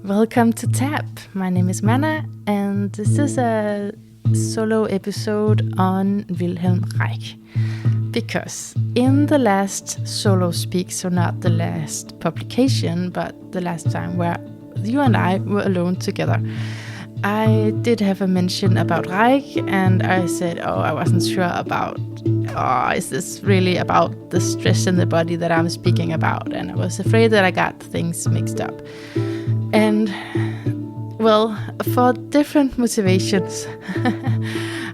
Welcome to TAP. My name is Manna, and this is a solo episode on Wilhelm Reich. Because in the last solo speak, so not the last publication, but the last time where you and I were alone together, I did have a mention about Reich, and I said, I wasn't sure about, is this really about the stress in the body that I'm speaking about? And I was afraid that I got things mixed up. And, well, for different motivations,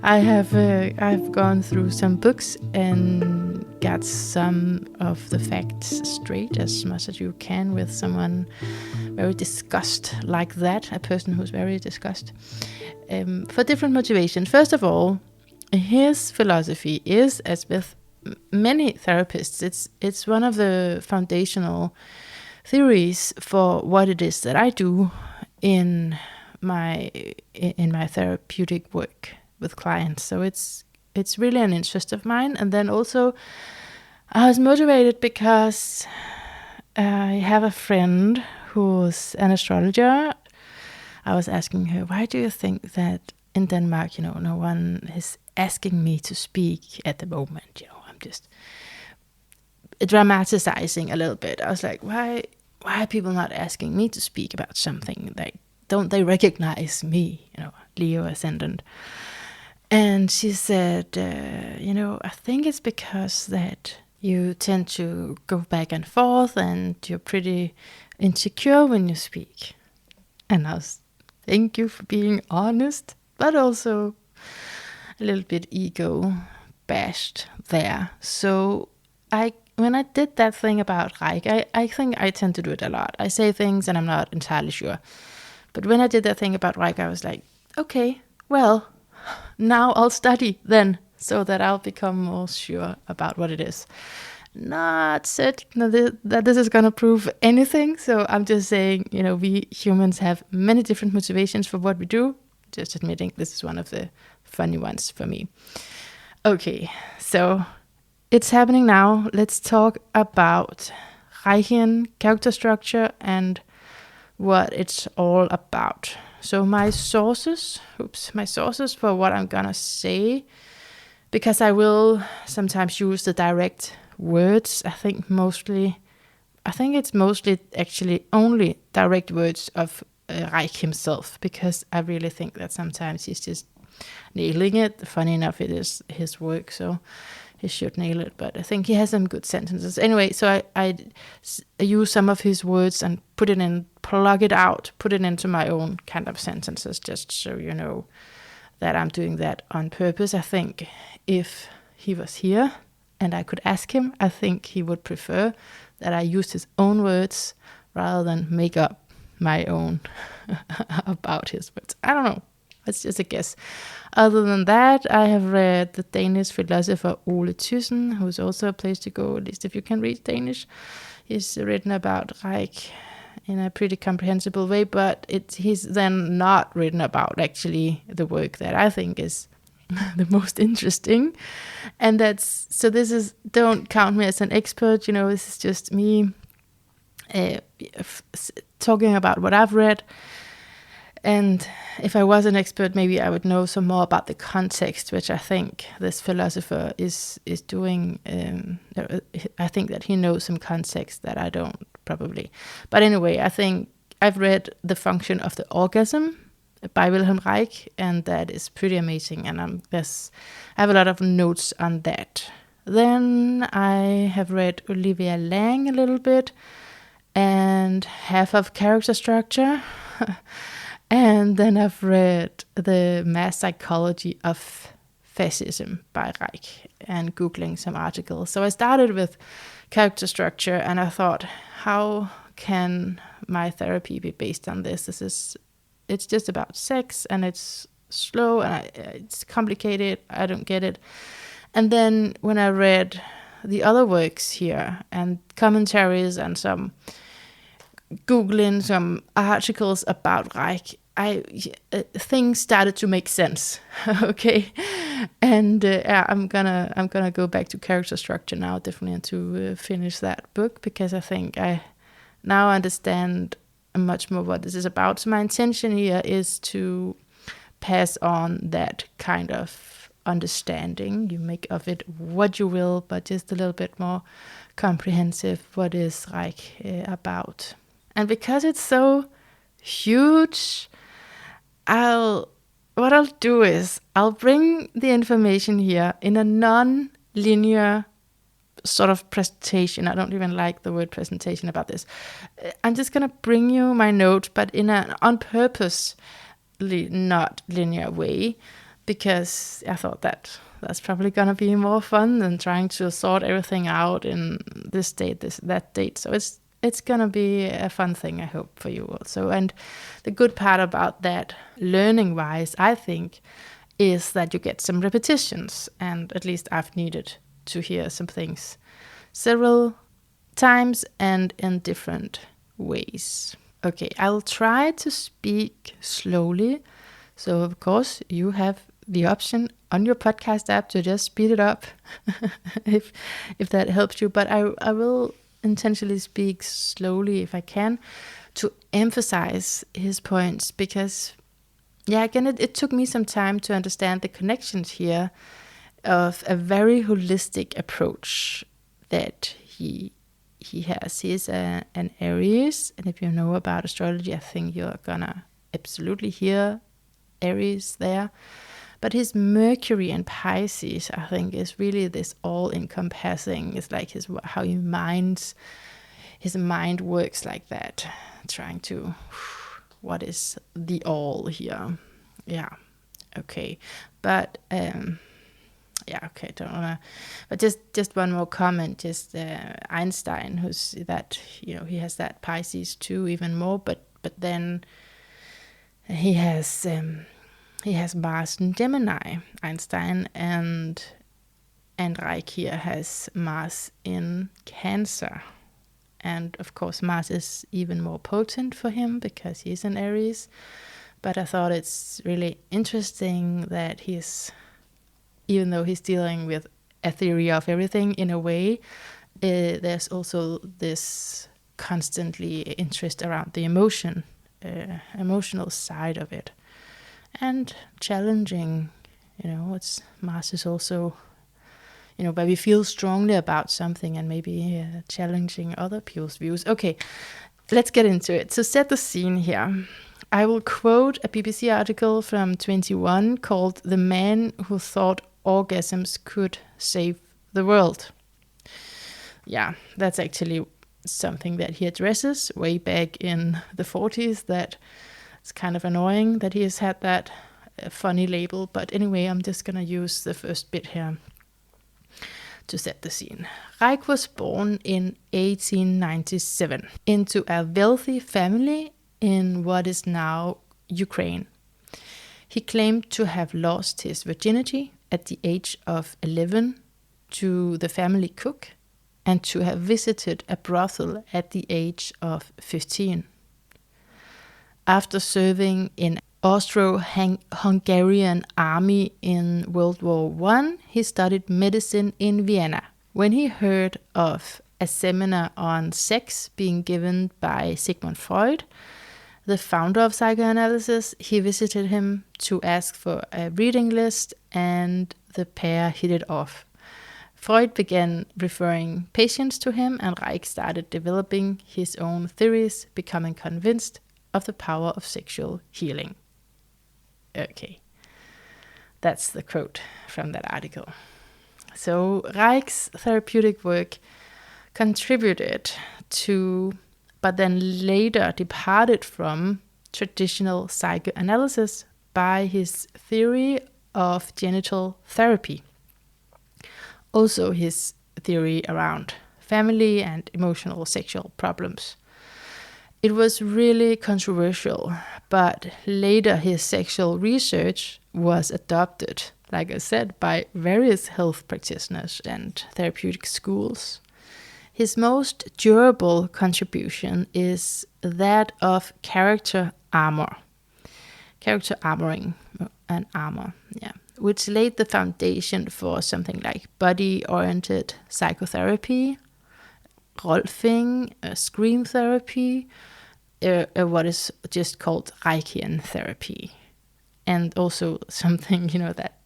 I've gone through some books and got some of the facts straight as much as you can with someone very discussed like that, a person who's very discussed, for different motivations. First of all, his philosophy is, as with many therapists, it's one of the foundational theories for what it is that I do in my therapeutic work with clients. So it's really an interest of mine. And then also I was motivated because I have a friend who's an astrologer. I was asking her, why do you think that in Denmark, no one is asking me to speak at the moment? I'm just dramatizing a little bit. I was like, why are people not asking me to speak about something? Like, don't they recognize me, Leo ascendant? And she said, I think it's because that you tend to go back and forth and you're pretty insecure when you speak. And I was, thank you for being honest, but also a little bit ego bashed there. So when I did that thing about Reich, I think I tend to do it a lot. I say things and I'm not entirely sure. But when I did that thing about Reich, I was like, okay, well, now I'll study then so that I'll become more sure about what it is. Not certain that this is going to prove anything. So I'm just saying, we humans have many different motivations for what we do. Just admitting this is one of the funny ones for me. Okay, so it's happening now. Let's talk about Reichian character structure and what it's all about. So my sources for what I'm gonna say, because I will sometimes use the direct words. I think it's mostly actually only direct words of Reich himself, because I really think that sometimes he's just nailing it. Funny enough, it is his work, so he should nail it, but I think he has some good sentences. Anyway, so I use some of his words and put it into my own kind of sentences, just so you know that I'm doing that on purpose. I think if he was here and I could ask him, I think he would prefer that I use his own words rather than make up my own about his words. I don't know. That's just a guess. Other than that, I have read the Danish philosopher Ole Thyssen, who's also a place to go, at least if you can read Danish. He's written about Reich in a pretty comprehensible way, but he's then not written about actually the work that I think is the most interesting. And don't count me as an expert, this is just me talking about what I've read. And if I was an expert, maybe I would know some more about the context, which I think this philosopher is doing. I think that he knows some context that I don't, probably. But anyway, I think I've read The Function of the Orgasm by Wilhelm Reich, and that is pretty amazing. And I have a lot of notes on that. Then I have read Olivia Lang a little bit, and half of character structure. And then I've read the Mass Psychology of Fascism by Reich and Googling some articles. So I started with character structure and I thought, how can my therapy be based on this? It's just about sex and it's slow and it's complicated. I don't get it. And then when I read the other works here and commentaries and some Googling some articles about Reich, things started to make sense. Okay, and I'm gonna go back to character structure now, definitely, to finish that book, because I think I now understand much more what this is about. So my intention here is to pass on that kind of understanding. You make of it what you will, but just a little bit more comprehensive what is Reich about. And because it's so huge, what I'll do is I'll bring the information here in a non-linear sort of presentation. I don't even like the word presentation about this. I'm just going to bring you my notes, but in an on purpose not linear way, because I thought that's probably going to be more fun than trying to sort everything out in this date, that date. So it's going to be a fun thing, I hope, for you also. And the good part about that, learning-wise, I think, is that you get some repetitions. And at least I've needed to hear some things several times and in different ways. Okay, I'll try to speak slowly. So, of course, you have the option on your podcast app to just speed it up if that helps you. But I will intentionally speak slowly if I can to emphasize his points, because, again, it took me some time to understand the connections here of a very holistic approach that he has. He is an Aries, and if you know about astrology, I think you're gonna absolutely hear Aries there. But his Mercury and Pisces, I think, is really this all-encompassing. It's like his mind works like that, trying to, what is the all here? Yeah, okay, but okay, don't wanna. But just one more comment. Just Einstein, who's that, he has that Pisces too, even more. But then he has Mars in Gemini, Einstein, and Reich here has Mars in Cancer. And of course, Mars is even more potent for him because he's an Aries. But I thought it's really interesting that even though he's dealing with a theory of everything in a way, there's also this constantly interest around the emotional side of it. And challenging, Mars is also, where we feel strongly about something and maybe challenging other people's views. Okay, let's get into it. So set the scene here. I will quote a BBC article from 21 called "The Man Who Thought Orgasms Could Save the World." Yeah, that's actually something that he addresses way back in the 40s. That it's kind of annoying that he has had that funny label. But anyway, I'm just going to use the first bit here to set the scene. Reich was born in 1897 into a wealthy family in what is now Ukraine. He claimed to have lost his virginity at the age of 11 to the family cook and to have visited a brothel at the age of 15. After serving in Austro-Hungarian army in World War I, he studied medicine in Vienna. When he heard of a seminar on sex being given by Sigmund Freud, the founder of psychoanalysis, he visited him to ask for a reading list, and the pair hit it off. Freud began referring patients to him, and Reich started developing his own theories, becoming convinced of the power of sexual healing. Okay, that's the quote from that article. So Reich's therapeutic work contributed to, but then later departed from, traditional psychoanalysis by his theory of genital therapy. Also his theory around family and emotional sexual problems. It was really controversial, but later his sexual research was adopted, like I said, by various health practitioners and therapeutic schools. His most durable contribution is that of character armor. Character armoring, and armor, which laid the foundation for something like body-oriented psychotherapy, Rolfing, scream therapy, what is just called Reichian therapy. And also something, that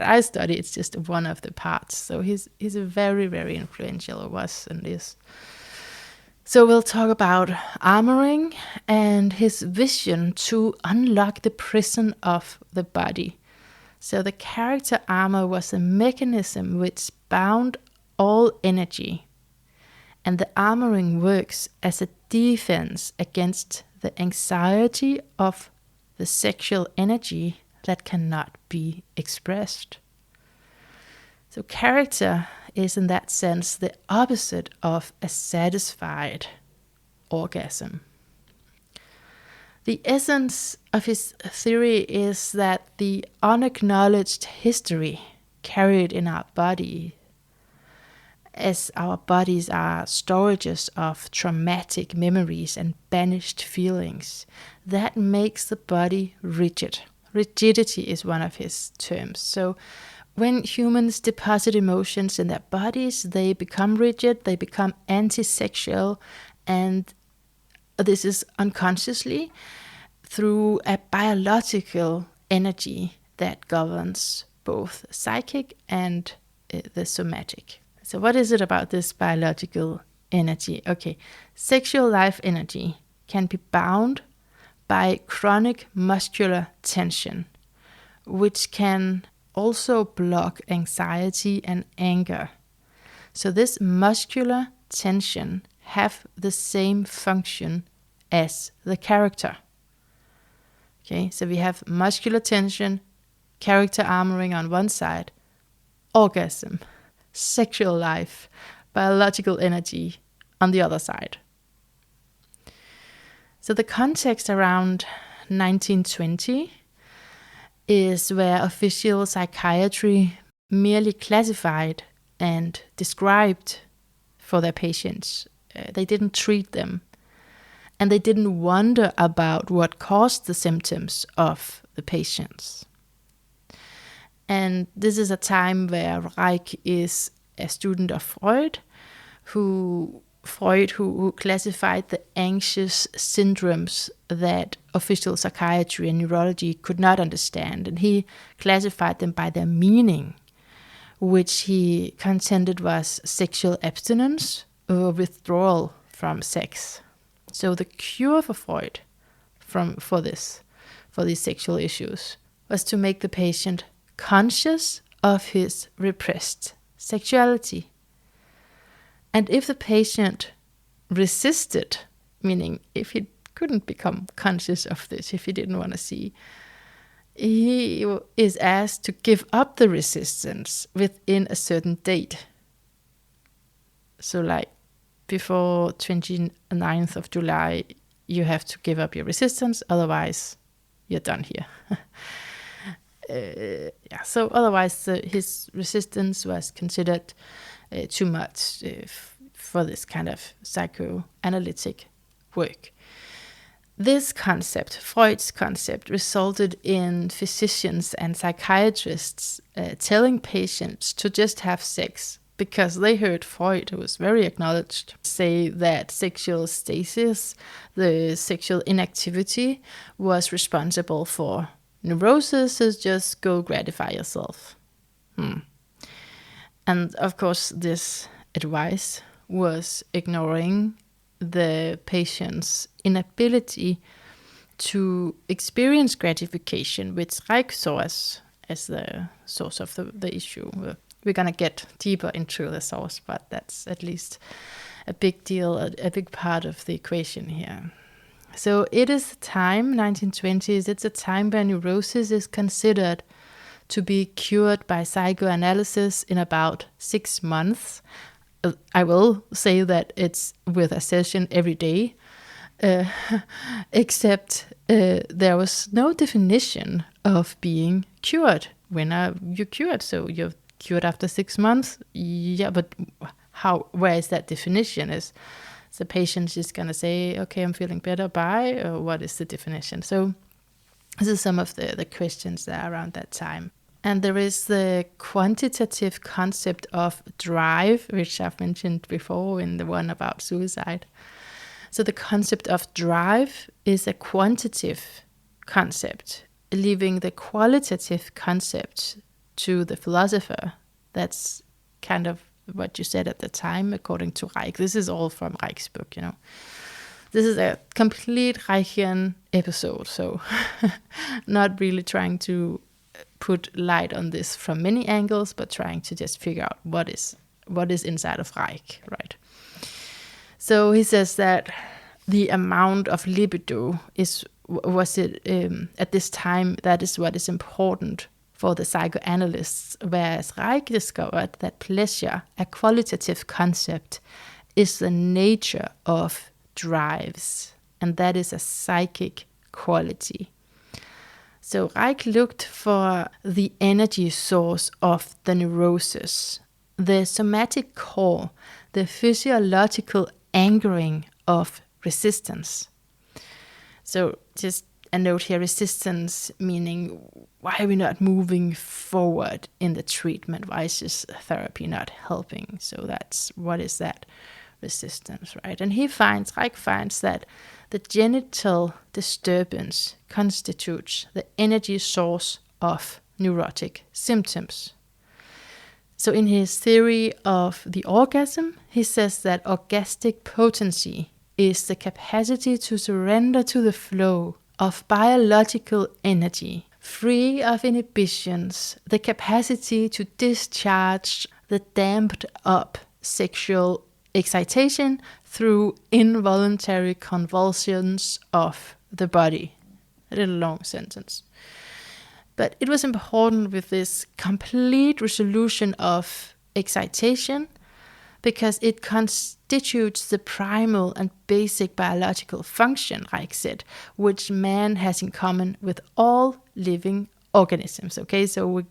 I study, it's just one of the parts. So he's a very, very influential, or was and is. So we'll talk about armoring and his vision to unlock the prison of the body. So the character armor was a mechanism which bound all energy. And the armoring works as a defense against the anxiety of the sexual energy that cannot be expressed. So character is in that sense the opposite of a satisfied orgasm. The essence of his theory is that the unacknowledged history carried in our body, as our bodies are storages of traumatic memories and banished feelings, that makes the body rigid. Rigidity is one of his terms. So when humans deposit emotions in their bodies, they become rigid, they become anti-sexual, and this is unconsciously through a biological energy that governs both psychic and the somatic. So what is it about this biological energy? Okay, sexual life energy can be bound by chronic muscular tension, which can also block anxiety and anger. So this muscular tension have the same function as the character. Okay, so we have muscular tension, character armoring on one side, orgasm, sexual life, biological energy on the other side. So the context around 1920 is where official psychiatry merely classified and described for their patients. They didn't treat them, and they didn't wonder about what caused the symptoms of the patients. And this is a time where Reich is a student of Freud, who classified the anxious syndromes that official psychiatry and neurology could not understand. And he classified them by their meaning, which he contended was sexual abstinence or withdrawal from sex. So the cure for Freud for these sexual issues was to make the patient conscious of his repressed sexuality. And if the patient resisted, meaning if he couldn't become conscious of this, if he didn't want to see, he is asked to give up the resistance within a certain date. So like before 29th of July, you have to give up your resistance, otherwise you're done here. So otherwise his resistance was considered too much for this kind of psychoanalytic work. This concept, Freud's concept, resulted in physicians and psychiatrists telling patients to just have sex because they heard Freud, who was very acknowledged, say that sexual stasis, the sexual inactivity, was responsible for neurosis, so just go gratify yourself. And of course, this advice was ignoring the patient's inability to experience gratification, which Reich saw as the source of the issue. We're going to get deeper into the source, but that's at least a big deal, a big part of the equation here. So it is a time, 1920s, it's a time where neurosis is considered to be cured by psychoanalysis in about 6 months. I will say that it's with a session every day, except there was no definition of being cured. When are you cured? So you're cured after 6 months? Yeah, but where is that definition? Is the patient just going to say, okay, I'm feeling better, bye? Or what is the definition? So this is some of the questions that are around that time. And there is the quantitative concept of drive, which I've mentioned before in the one about suicide. So the concept of drive is a quantitative concept, leaving the qualitative concept to the philosopher. That's kind of what you said at the time, according to Reich. This is all from Reich's book, you know. This is a complete Reichian episode, so not really trying to put light on this from many angles, but trying to just figure out what is inside of Reich, right? So he says that the amount of libido at this time, that is what is important for the psychoanalysts, whereas Reich discovered that pleasure, a qualitative concept, is the nature of drives, and that is a psychic quality. So Reich looked for the energy source of the neurosis, the somatic core, the physiological anchoring of resistance. So just a note here, resistance meaning, why are we not moving forward in the treatment? Why is this therapy not helping? So that's, what is that resistance, right? And Reich finds that the genital disturbance constitutes the energy source of neurotic symptoms. So in his theory of the orgasm, he says that orgastic potency is the capacity to surrender to the flow of biological energy, free of inhibitions, the capacity to discharge the damped up sexual excitation through involuntary convulsions of the body. A little long sentence. But it was important with this complete resolution of excitation because it constitutes the primal and basic biological function, Reich said, which man has in common with all living organisms. Okay, so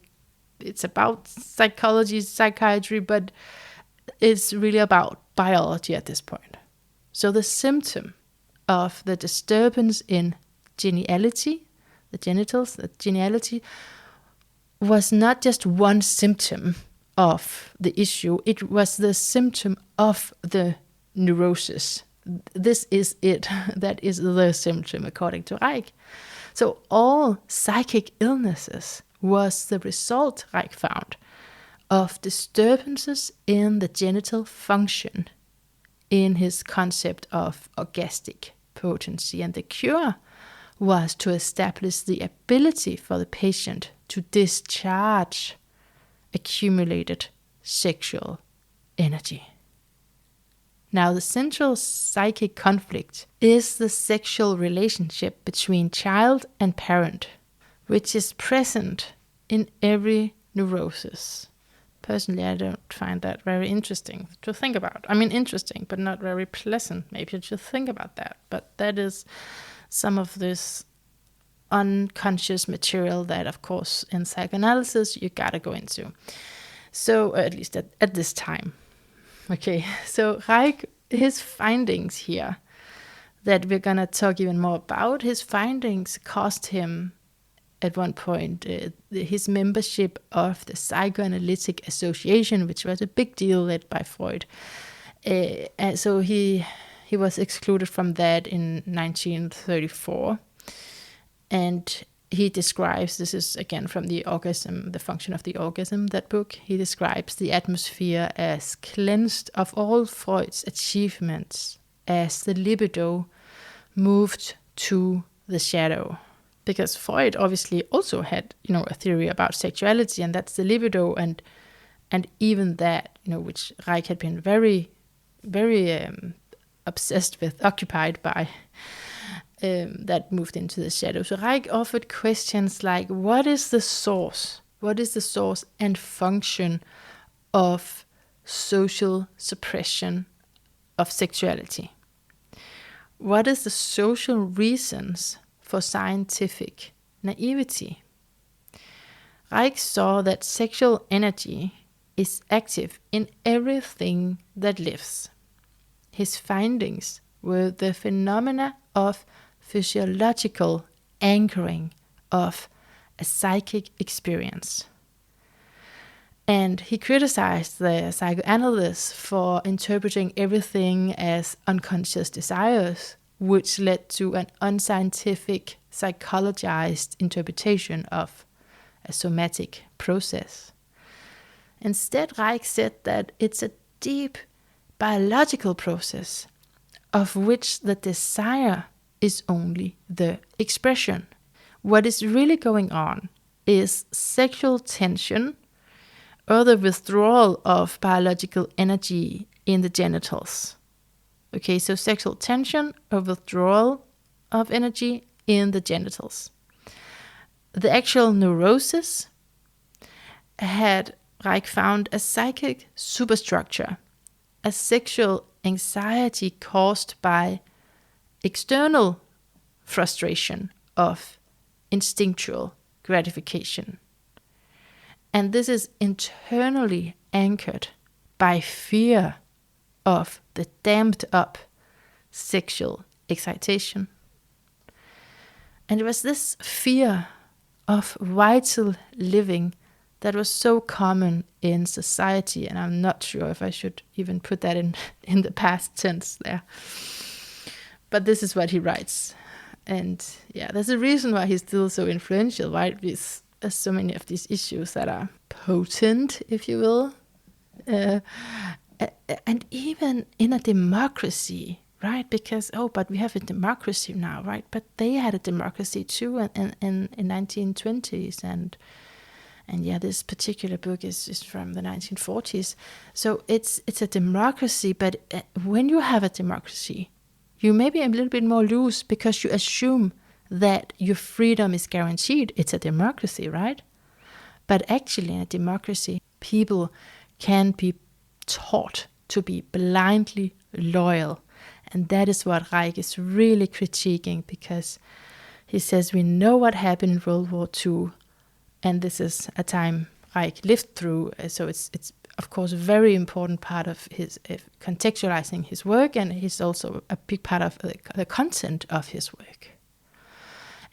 it's about psychology, psychiatry, but it's really about biology at this point. So the symptom of the disturbance in geniality, the genitals, the geniality, was not just one symptom of the issue, it was the symptom of the neurosis. This is it, that is the symptom, according to Reich. So all psychic illnesses was the result, Reich found, of disturbances in the genital function in his concept of orgastic potency. And the cure was to establish the ability for the patient to discharge accumulated sexual energy. Now, the central psychic conflict is the sexual relationship between child and parent, which is present in every neurosis. Personally, I don't find that very interesting to think about. I mean, interesting, but not very pleasant. Maybe you should think about that. But that is some of this unconscious material that, of course, in psychoanalysis, you gotta go into. So, at least at this time. Okay, so Reich, his findings here, that we're gonna talk even more about, his findings cost him, at one point, his membership of the Psychoanalytic Association, which was a big deal led by Freud. And so he was excluded from that in 1934. And he describes, this is again from the Orgasm, the Function of the Orgasm, that book, he describes the atmosphere as cleansed of all Freud's achievements as the libido moved to the shadow. Because Freud obviously also had, a theory about sexuality, and that's the libido, and even that, which Reich had been very, very obsessed with, occupied by, that moved into the shadow. So Reich offered questions like, what is the source? What is the source and function of social suppression of sexuality? What is the social reasons for scientific naivety? Reich saw that sexual energy is active in everything that lives. His findings were the phenomena of physiological anchoring of a psychic experience. And he criticized the psychoanalysts for interpreting everything as unconscious desires, which led to an unscientific, psychologized interpretation of a somatic process. Instead, Reich said that it's a deep biological process of which the desire is only the expression. What is really going on is sexual tension or the withdrawal of biological energy in the genitals. Okay, so sexual tension or withdrawal of energy in the genitals. The actual neurosis had Reich found a psychic superstructure, a sexual anxiety caused by external frustration of instinctual gratification. And this is internally anchored by fear of the damped up sexual excitation. And it was this fear of vital living that was so common in society, and I'm not sure if I should even put that in the past tense there. But this is what he writes. And yeah, there's a reason why he's still so influential, right? With so many of these issues that are potent, if you will. And even in a democracy, right? Because, but we have a democracy now, right? But they had a democracy too in 1920s. And yeah, this particular book is from the 1940s. So it's a democracy, but when you have a democracy, you may be a little bit more loose because you assume that your freedom is guaranteed. It's a democracy, right? But actually in a democracy, people can be taught to be blindly loyal. And that is what Reich is really critiquing, because he says we know what happened in World War II, and this is a time Reich lived through. So it's of course a very important part of his contextualizing his work, and he's also a big part of the content of his work.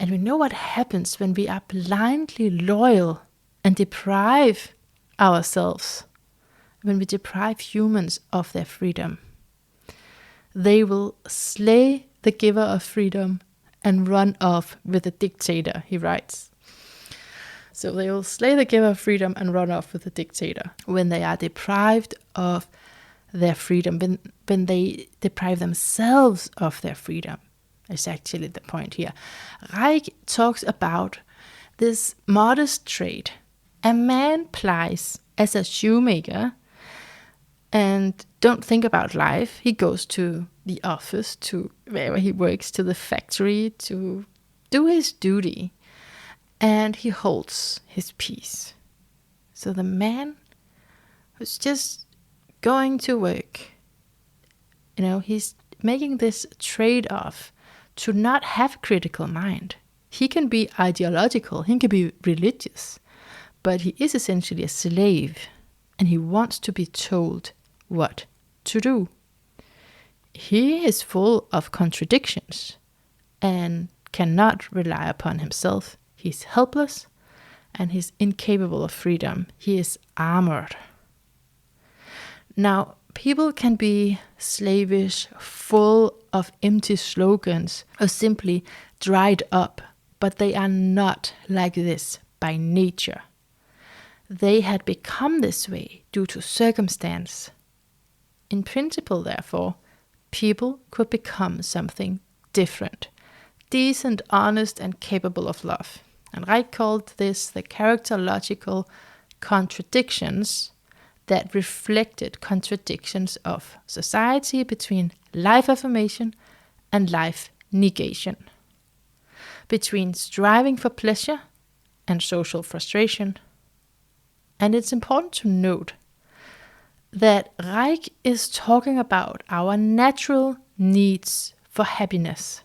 And we know what happens when we are blindly loyal and deprive ourselves, when we deprive humans of their freedom. They will slay the giver of freedom and run off with the dictator, he writes. So they will slay the giver of freedom and run off with the dictator when they are deprived of their freedom, when they deprive themselves of their freedom. Is actually the point here. Reich talks about this modest trait. A man plies as a shoemaker and don't think about life. He goes to the office, to wherever he works, to the factory, to do his duty, and he holds his peace. So the man who's just going to work, he's making this trade-off to not have a critical mind. He can be ideological, he can be religious, but he is essentially a slave, and he wants to be told what to do. He is full of contradictions and cannot rely upon himself. He's helpless and he's incapable of freedom. He is armored. Now, people can be slavish, full of empty slogans, or simply dried up, but they are not like this by nature. They had become this way due to circumstance. In principle, therefore, people could become something different, decent, honest, and capable of love. And Reich called this the characterological contradictions that reflected contradictions of society between life affirmation and life negation, between striving for pleasure and social frustration. And it's important to note that Reich is talking about our natural needs for happiness,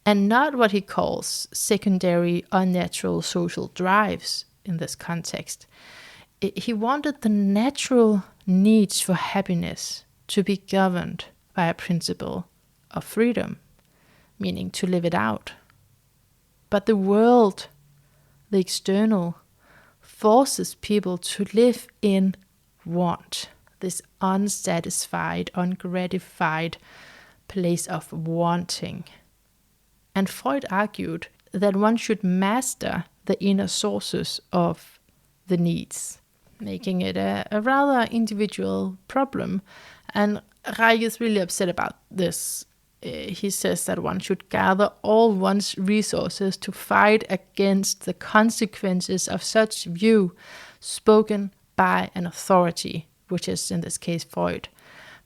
and not what he calls secondary unnatural social drives in this context. He wanted the natural needs for happiness to be governed by a principle of freedom, meaning to live it out. But the world, the external, forces people to live in want, this unsatisfied, ungratified place of wanting. And Freud argued that one should master the inner sources of the needs, making it a rather individual problem. And Reich is really upset about this. He says that one should gather all one's resources to fight against the consequences of such view spoken by an authority, which is in this case Freud.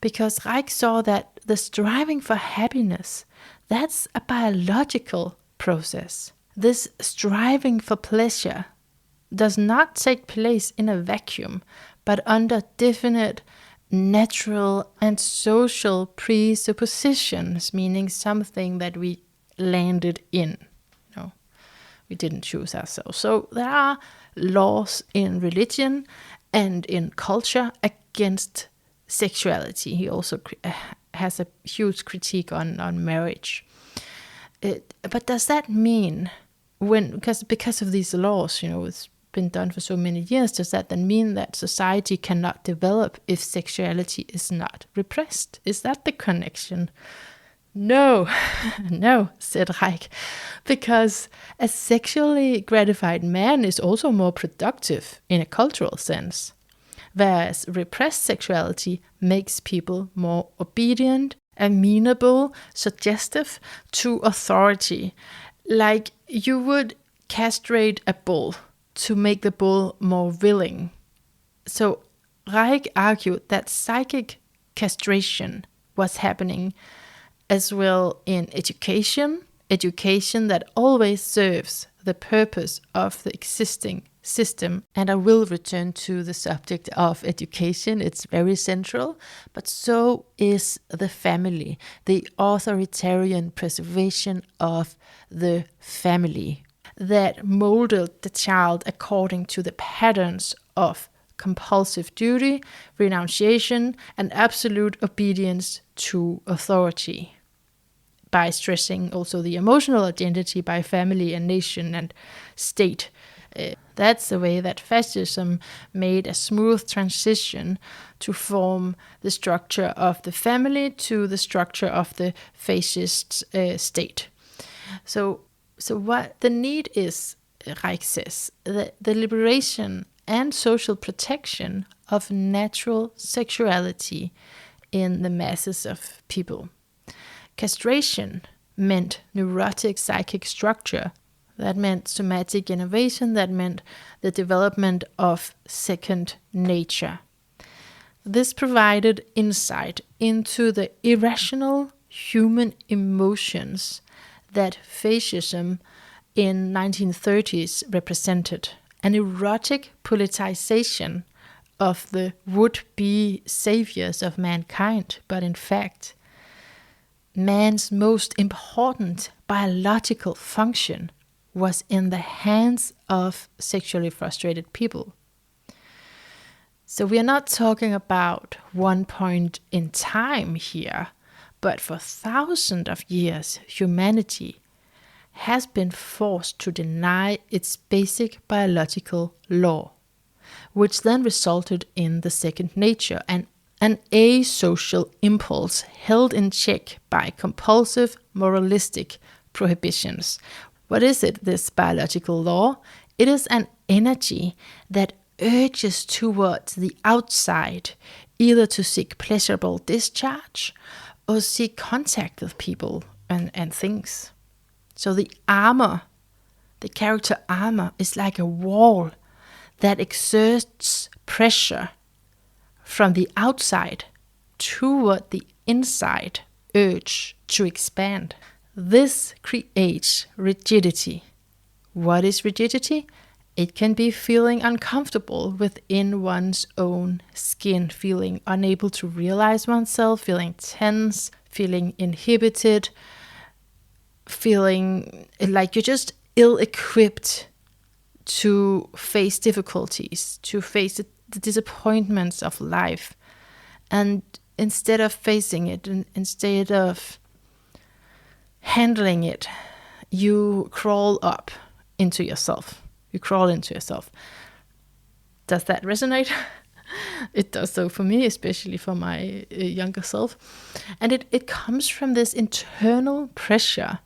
Because Reich saw that the striving for happiness, that's a biological process. This striving for pleasure does not take place in a vacuum, but under definite natural and social presuppositions, meaning something that we landed in. We didn't choose ourselves. So there are laws in religion and in culture against sexuality. He also has a huge critique on marriage. But does that mean, because of these laws, it's been done for so many years, does that then mean that society cannot develop if sexuality is not repressed? Is that the connection? No, no, said Reich, because a sexually gratified man is also more productive in a cultural sense, whereas repressed sexuality makes people more obedient, amenable, suggestive to authority. Like you would castrate a bull to make the bull more willing. So Reich argued that psychic castration was happening as well in education that always serves the purpose of the existing system. And I will return to the subject of education. It's very central, but so is the family, the authoritarian preservation of the family that molded the child according to the patterns of compulsive duty, renunciation, and absolute obedience to authority, by stressing also the emotional identity by family and nation and state. That's the way that fascism made a smooth transition to form the structure of the family to the structure of the fascist state. So what the need is, Reich says, the liberation and social protection of natural sexuality in the masses of people. Castration meant neurotic psychic structure. That meant somatic innovation. That meant the development of second nature. This provided insight into the irrational human emotions that fascism in 1930s represented. An erotic politicization of the would-be saviors of mankind, but in fact, man's most important biological function was in the hands of sexually frustrated people. So we are not talking about one point in time here, but for thousands of years, humanity has been forced to deny its basic biological law, which then resulted in the second nature, and an asocial impulse held in check by compulsive moralistic prohibitions. What is it, this biological law? It is an energy that urges towards the outside, either to seek pleasurable discharge or seek contact with people and things. So the armor, the character armor, is like a wall that exerts pressure from the outside toward the inside urge to expand. This creates rigidity. What is rigidity? It can be feeling uncomfortable within one's own skin, feeling unable to realize oneself, feeling tense, feeling inhibited, feeling like you're just ill-equipped to face difficulties, to face the disappointments of life. And instead of facing it, and instead of handling it, you crawl up into yourself. You crawl into yourself. Does that resonate? It does so for me, especially for my younger self. And it comes from this internal pressure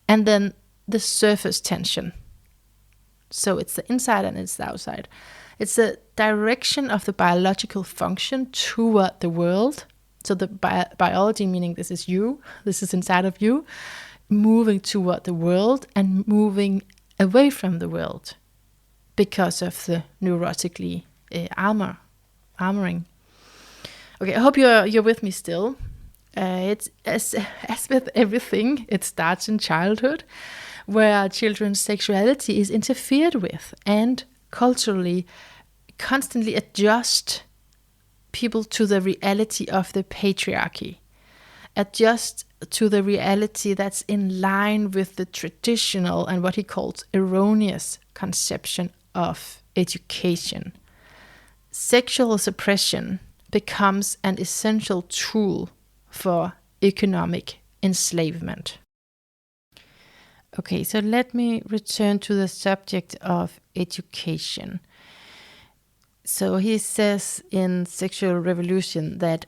and then the surface tension. So it's the inside and it's the outside. It's the direction of the biological function toward the world. So the biology, meaning this is you, this is inside of you, moving toward the world and moving away from the world because of the neurotically armoring. Okay, I hope you're with me still. It's as with everything, it starts in childhood, where children's sexuality is interfered with and culturally constantly adjust people to the reality of the patriarchy, adjust to the reality that's in line with the traditional and what he calls erroneous conception of education. Sexual suppression becomes an essential tool for economic enslavement. Okay, so let me return to the subject of education. So he says in Sexual Revolution that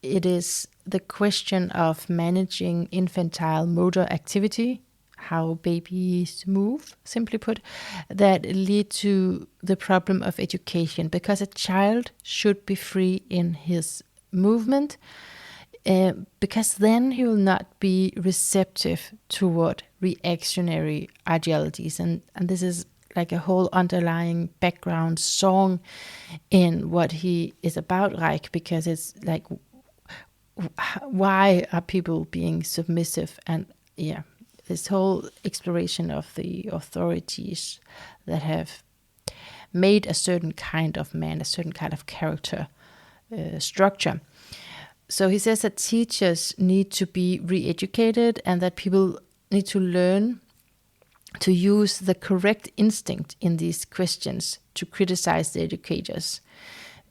it is the question of managing infantile motor activity, how babies move, simply put, that lead to the problem of education, because a child should be free in his movement, because then he will not be receptive toward reactionary ideologies. And this is like a whole underlying background song in what he is about, Reich, because it's like, why are people being submissive? And yeah, this whole exploration of the authorities that have made a certain kind of man, a certain kind of character structure. So he says that teachers need to be re-educated and that people need to learn to use the correct instinct in these questions to criticize the educators.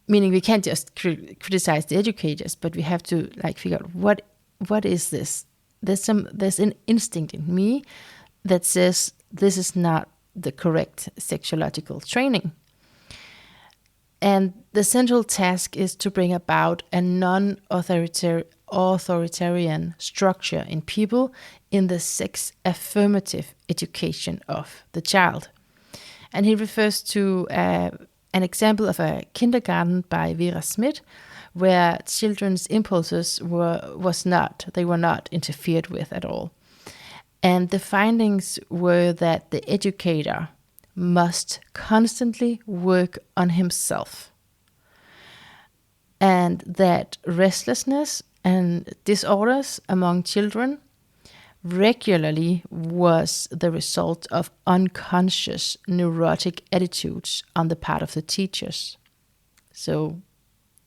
Meaning we can't just criticize the educators, but we have to like figure out what is this? There's an instinct in me that says this is not the correct sexuological training. And the central task is to bring about a non-authoritarian structure in people in the sex affirmative education of the child. And he refers to an example of a kindergarten by Vera Smith, where children's impulses were not interfered with at all. And the findings were that the educator must constantly work on himself, and that restlessness and disorders among children regularly was the result of unconscious neurotic attitudes on the part of the teachers. So,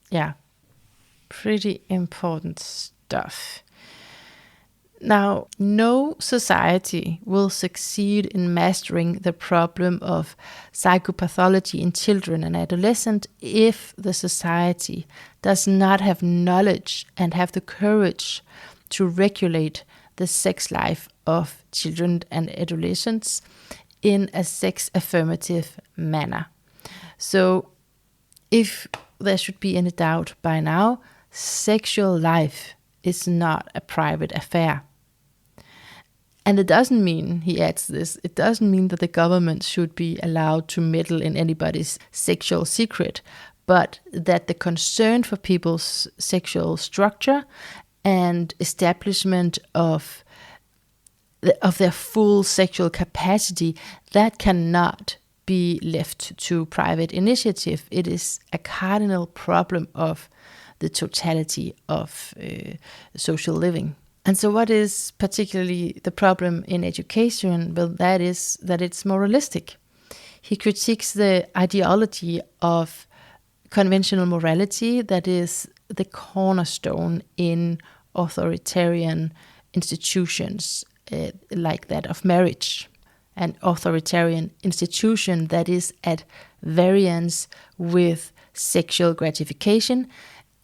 yeah, pretty important stuff. Now, no society will succeed in mastering the problem of psychopathology in children and adolescents if the society does not have knowledge and have the courage to regulate the sex life of children and adolescents in a sex affirmative manner. So, if there should be any doubt by now, sexual life is not a private affair. And it doesn't mean, he adds this, it doesn't mean that the government should be allowed to meddle in anybody's sexual secret, but that the concern for people's sexual structure and establishment of their full sexual capacity, that cannot be left to private initiative. It is a cardinal problem of the totality of social living. And so what is particularly the problem in education? Well, that is that it's moralistic. He critiques the ideology of conventional morality that is the cornerstone in authoritarian institutions like that of marriage, an authoritarian institution that is at variance with sexual gratification,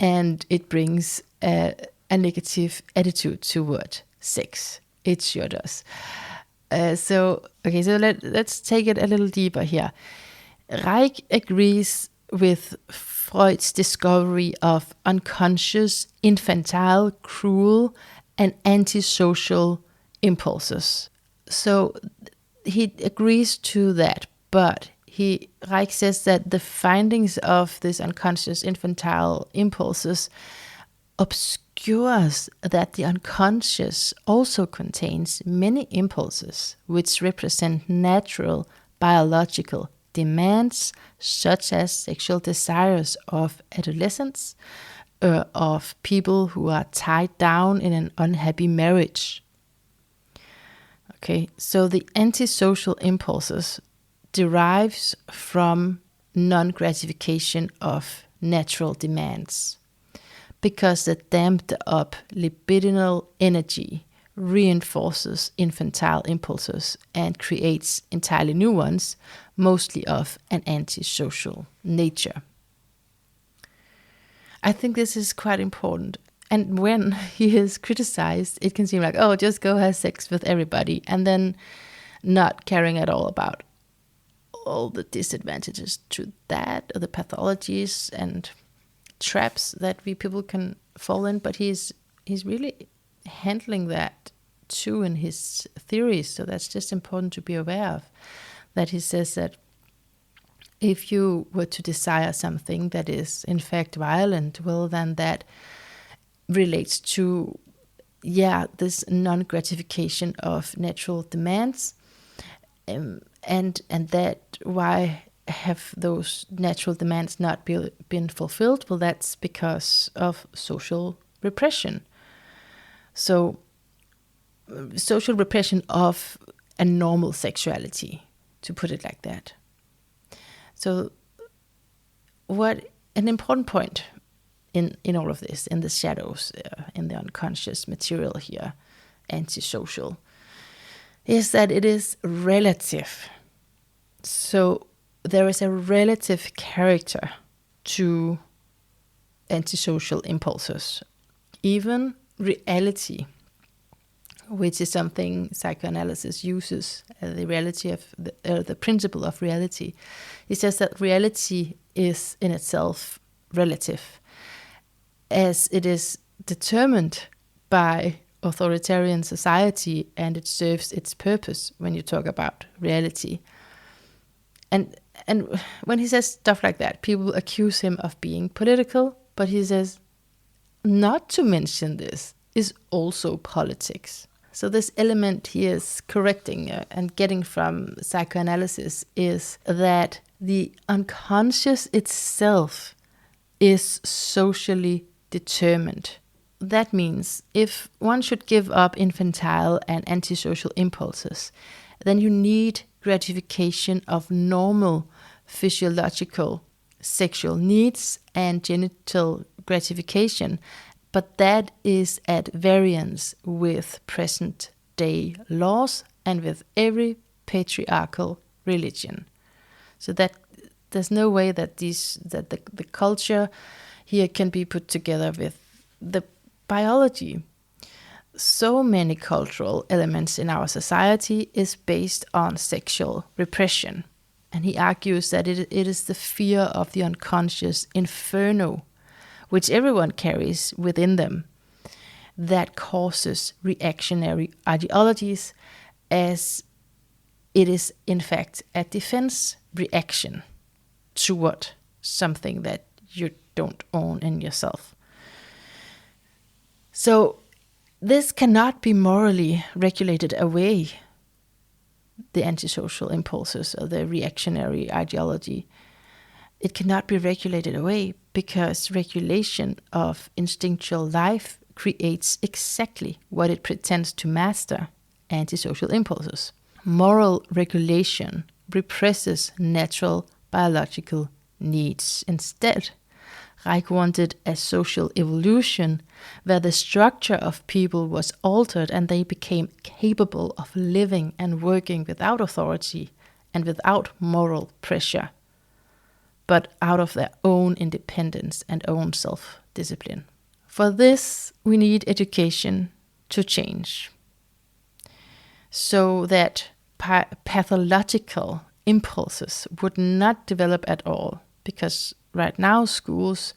and it brings a negative attitude toward sex. It sure does. So let's take it a little deeper here. Reich agrees with Freud's discovery of unconscious, infantile, cruel, and antisocial impulses. So he agrees to that, but Reich says that the findings of these unconscious, infantile impulses obscures that the unconscious also contains many impulses which represent natural biological demands, such as sexual desires of adolescents, of people who are tied down in an unhappy marriage. Okay, so the antisocial impulses derives from non-gratification of natural demands, because the damped up libidinal energy reinforces infantile impulses and creates entirely new ones, mostly of an antisocial nature. I think this is quite important. And when he is criticized, it can seem like, oh, just go have sex with everybody, and then not caring at all about all the disadvantages to that, or the pathologies and traps that we people can fall in. But he's really handling that too in his theories. So that's just important to be aware of, that he says that if you were to desire something that is in fact violent, well, then that relates to, this non-gratification of natural demands, and that why have those natural demands not been fulfilled? Well, that's because of social repression. So social repression of a normal sexuality, to put it like that. So what an important point in all of this, in the shadows, in the unconscious material here, antisocial, is that it is relative. So there is a relative character to antisocial impulses. Even reality, which is something psychoanalysis uses, the reality of the principle of reality. He says that reality is in itself relative, as it is determined by authoritarian society, and it serves its purpose when you talk about reality. And when he says stuff like that, people accuse him of being political, but he says not to mention this is also politics. So this element he is correcting and getting from psychoanalysis is that the unconscious itself is socially determined. That means if one should give up infantile and antisocial impulses, then you need gratification of normal physiological sexual needs and genital gratification, but that is at variance with present day laws and with every patriarchal religion. So that there's no way that the culture here can be put together with the biology. So many cultural elements in our society is based on sexual repression. And he argues that it is the fear of the unconscious inferno, which everyone carries within them, that causes reactionary ideologies, as it is in fact a defense reaction toward something that you don't own in yourself. So this cannot be morally regulated away, the antisocial impulses or the reactionary ideology. It cannot be regulated away, because regulation of instinctual life creates exactly what it pretends to master, antisocial impulses. Moral regulation represses natural biological needs. Instead, Reich wanted a social evolution where the structure of people was altered and they became capable of living and working without authority and without moral pressure, but out of their own independence and own self-discipline. For this, we need education to change, so that pathological impulses would not develop at all, because right now schools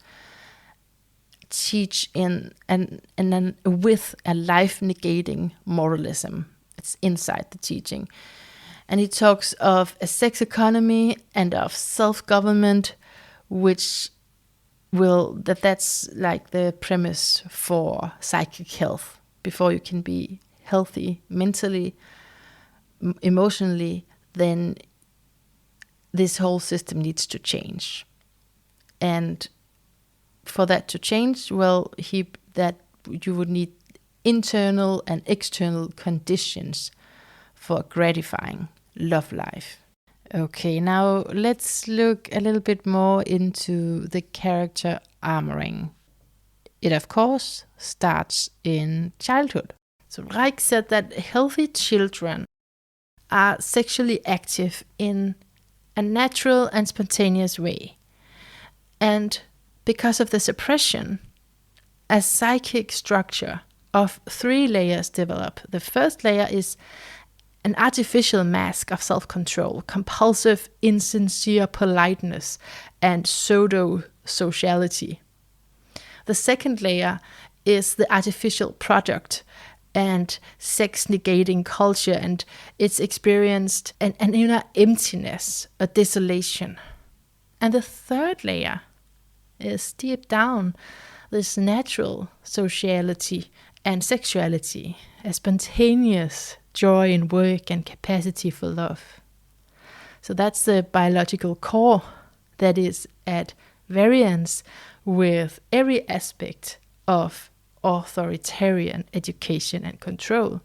teach in and then with a life-negating moralism. It's inside the teaching. And he talks of a sex economy and of self-government, which that's like the premise for psychic health. Before you can be healthy mentally, emotionally, then this whole system needs to change. And for that to change, that you would need internal and external conditions for gratifying love life. Okay, now let's look a little bit more into the character armoring. It, of course, starts in childhood. So Reich said that healthy children are sexually active in a natural and spontaneous way. And because of the suppression, a psychic structure of 3 layers develop. The first layer is an artificial mask of self-control, compulsive, insincere politeness, and pseudo-sociality. The second layer is the artificial product and sex-negating culture, and it's experienced an inner emptiness, a desolation. And the third layer is deep down this natural sociality and sexuality, a spontaneous joy in work and capacity for love. So that's the biological core that is at variance with every aspect of authoritarian education and control.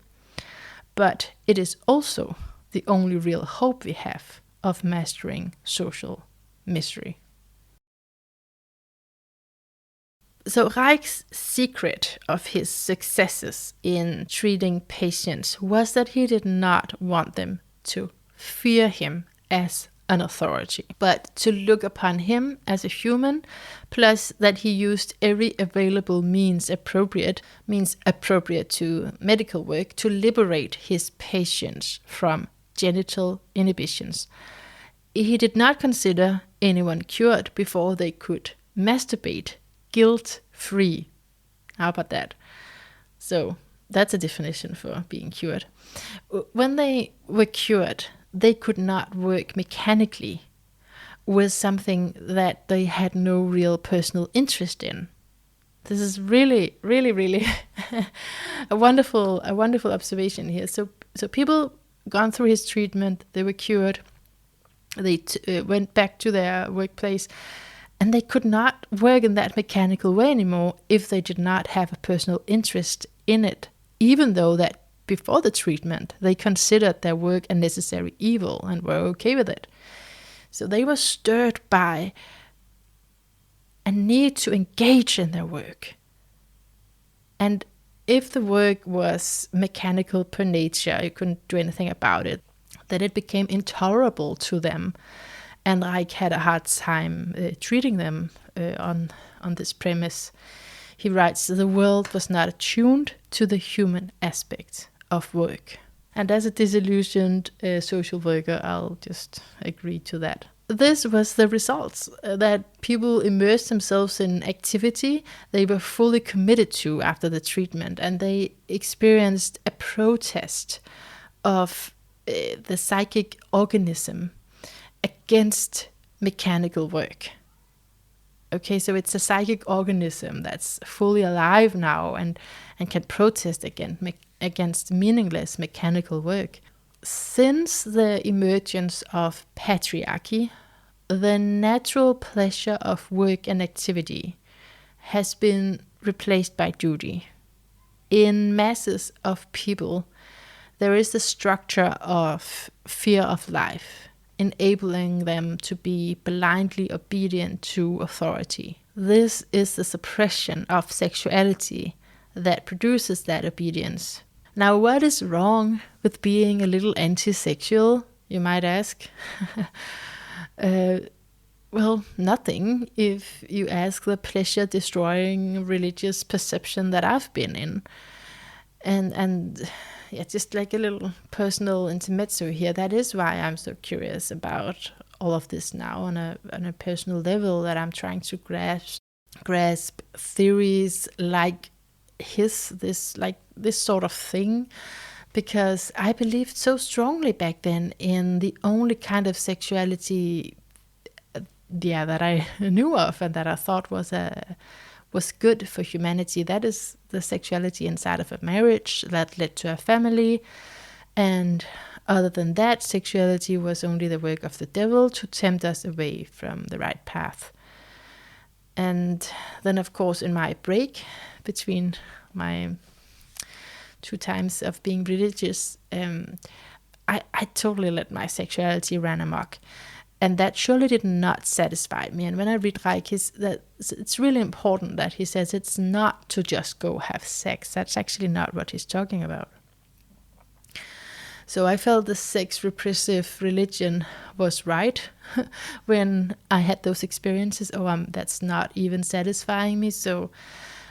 But it is also the only real hope we have of mastering social misery. So Reich's secret of his successes in treating patients was that he did not want them to fear him as an authority, but to look upon him as a human, plus that he used every available means appropriate to medical work to liberate his patients from genital inhibitions. He did not consider anyone cured before they could masturbate guilt-free. How about that? So that's a definition for being cured. When they were cured, they could not work mechanically with something that they had no real personal interest in. This is really, really, really a wonderful observation here. So people gone through his treatment, they were cured, they went back to their workplace, and they could not work in that mechanical way anymore if they did not have a personal interest in it, even though that before the treatment they considered their work a necessary evil and were okay with it. So they were stirred by a need to engage in their work. And if the work was mechanical per nature, you couldn't do anything about it, then it became intolerable to them. And Reich had a hard time treating them on this premise. He writes, the world was not attuned to the human aspect of work. And as a disillusioned social worker, I'll just agree to that. This was the results, that people immersed themselves in activity they were fully committed to after the treatment, and they experienced a protest of the psychic organism against mechanical work. Okay, so it's a psychic organism that's fully alive now and can protest against meaningless mechanical work. Since the emergence of patriarchy, the natural pleasure of work and activity has been replaced by duty. In masses of people, there is the structure of fear of life, enabling them to be blindly obedient to authority. This is the suppression of sexuality that produces that obedience. Now, what is wrong with being a little anti-sexual, you might ask? Well, nothing, if you ask the pleasure-destroying religious perception that I've been in. And yeah, just like a little personal intermezzo here. That is why I'm so curious about all of this now on a personal level, that I'm trying to grasp theories like this sort of thing, because I believed so strongly back then in the only kind of sexuality that I knew of and that I thought was good for humanity. That is the sexuality inside of a marriage that led to a family. And other than that, sexuality was only the work of the devil to tempt us away from the right path. And then, of course, in my break between my 2 times of being religious, I totally let my sexuality run amok. And that surely did not satisfy me. And when I read Reich, it's really important that he says it's not to just go have sex. That's actually not what he's talking about. So I felt the sex repressive religion was right when I had those experiences. That's not even satisfying me. So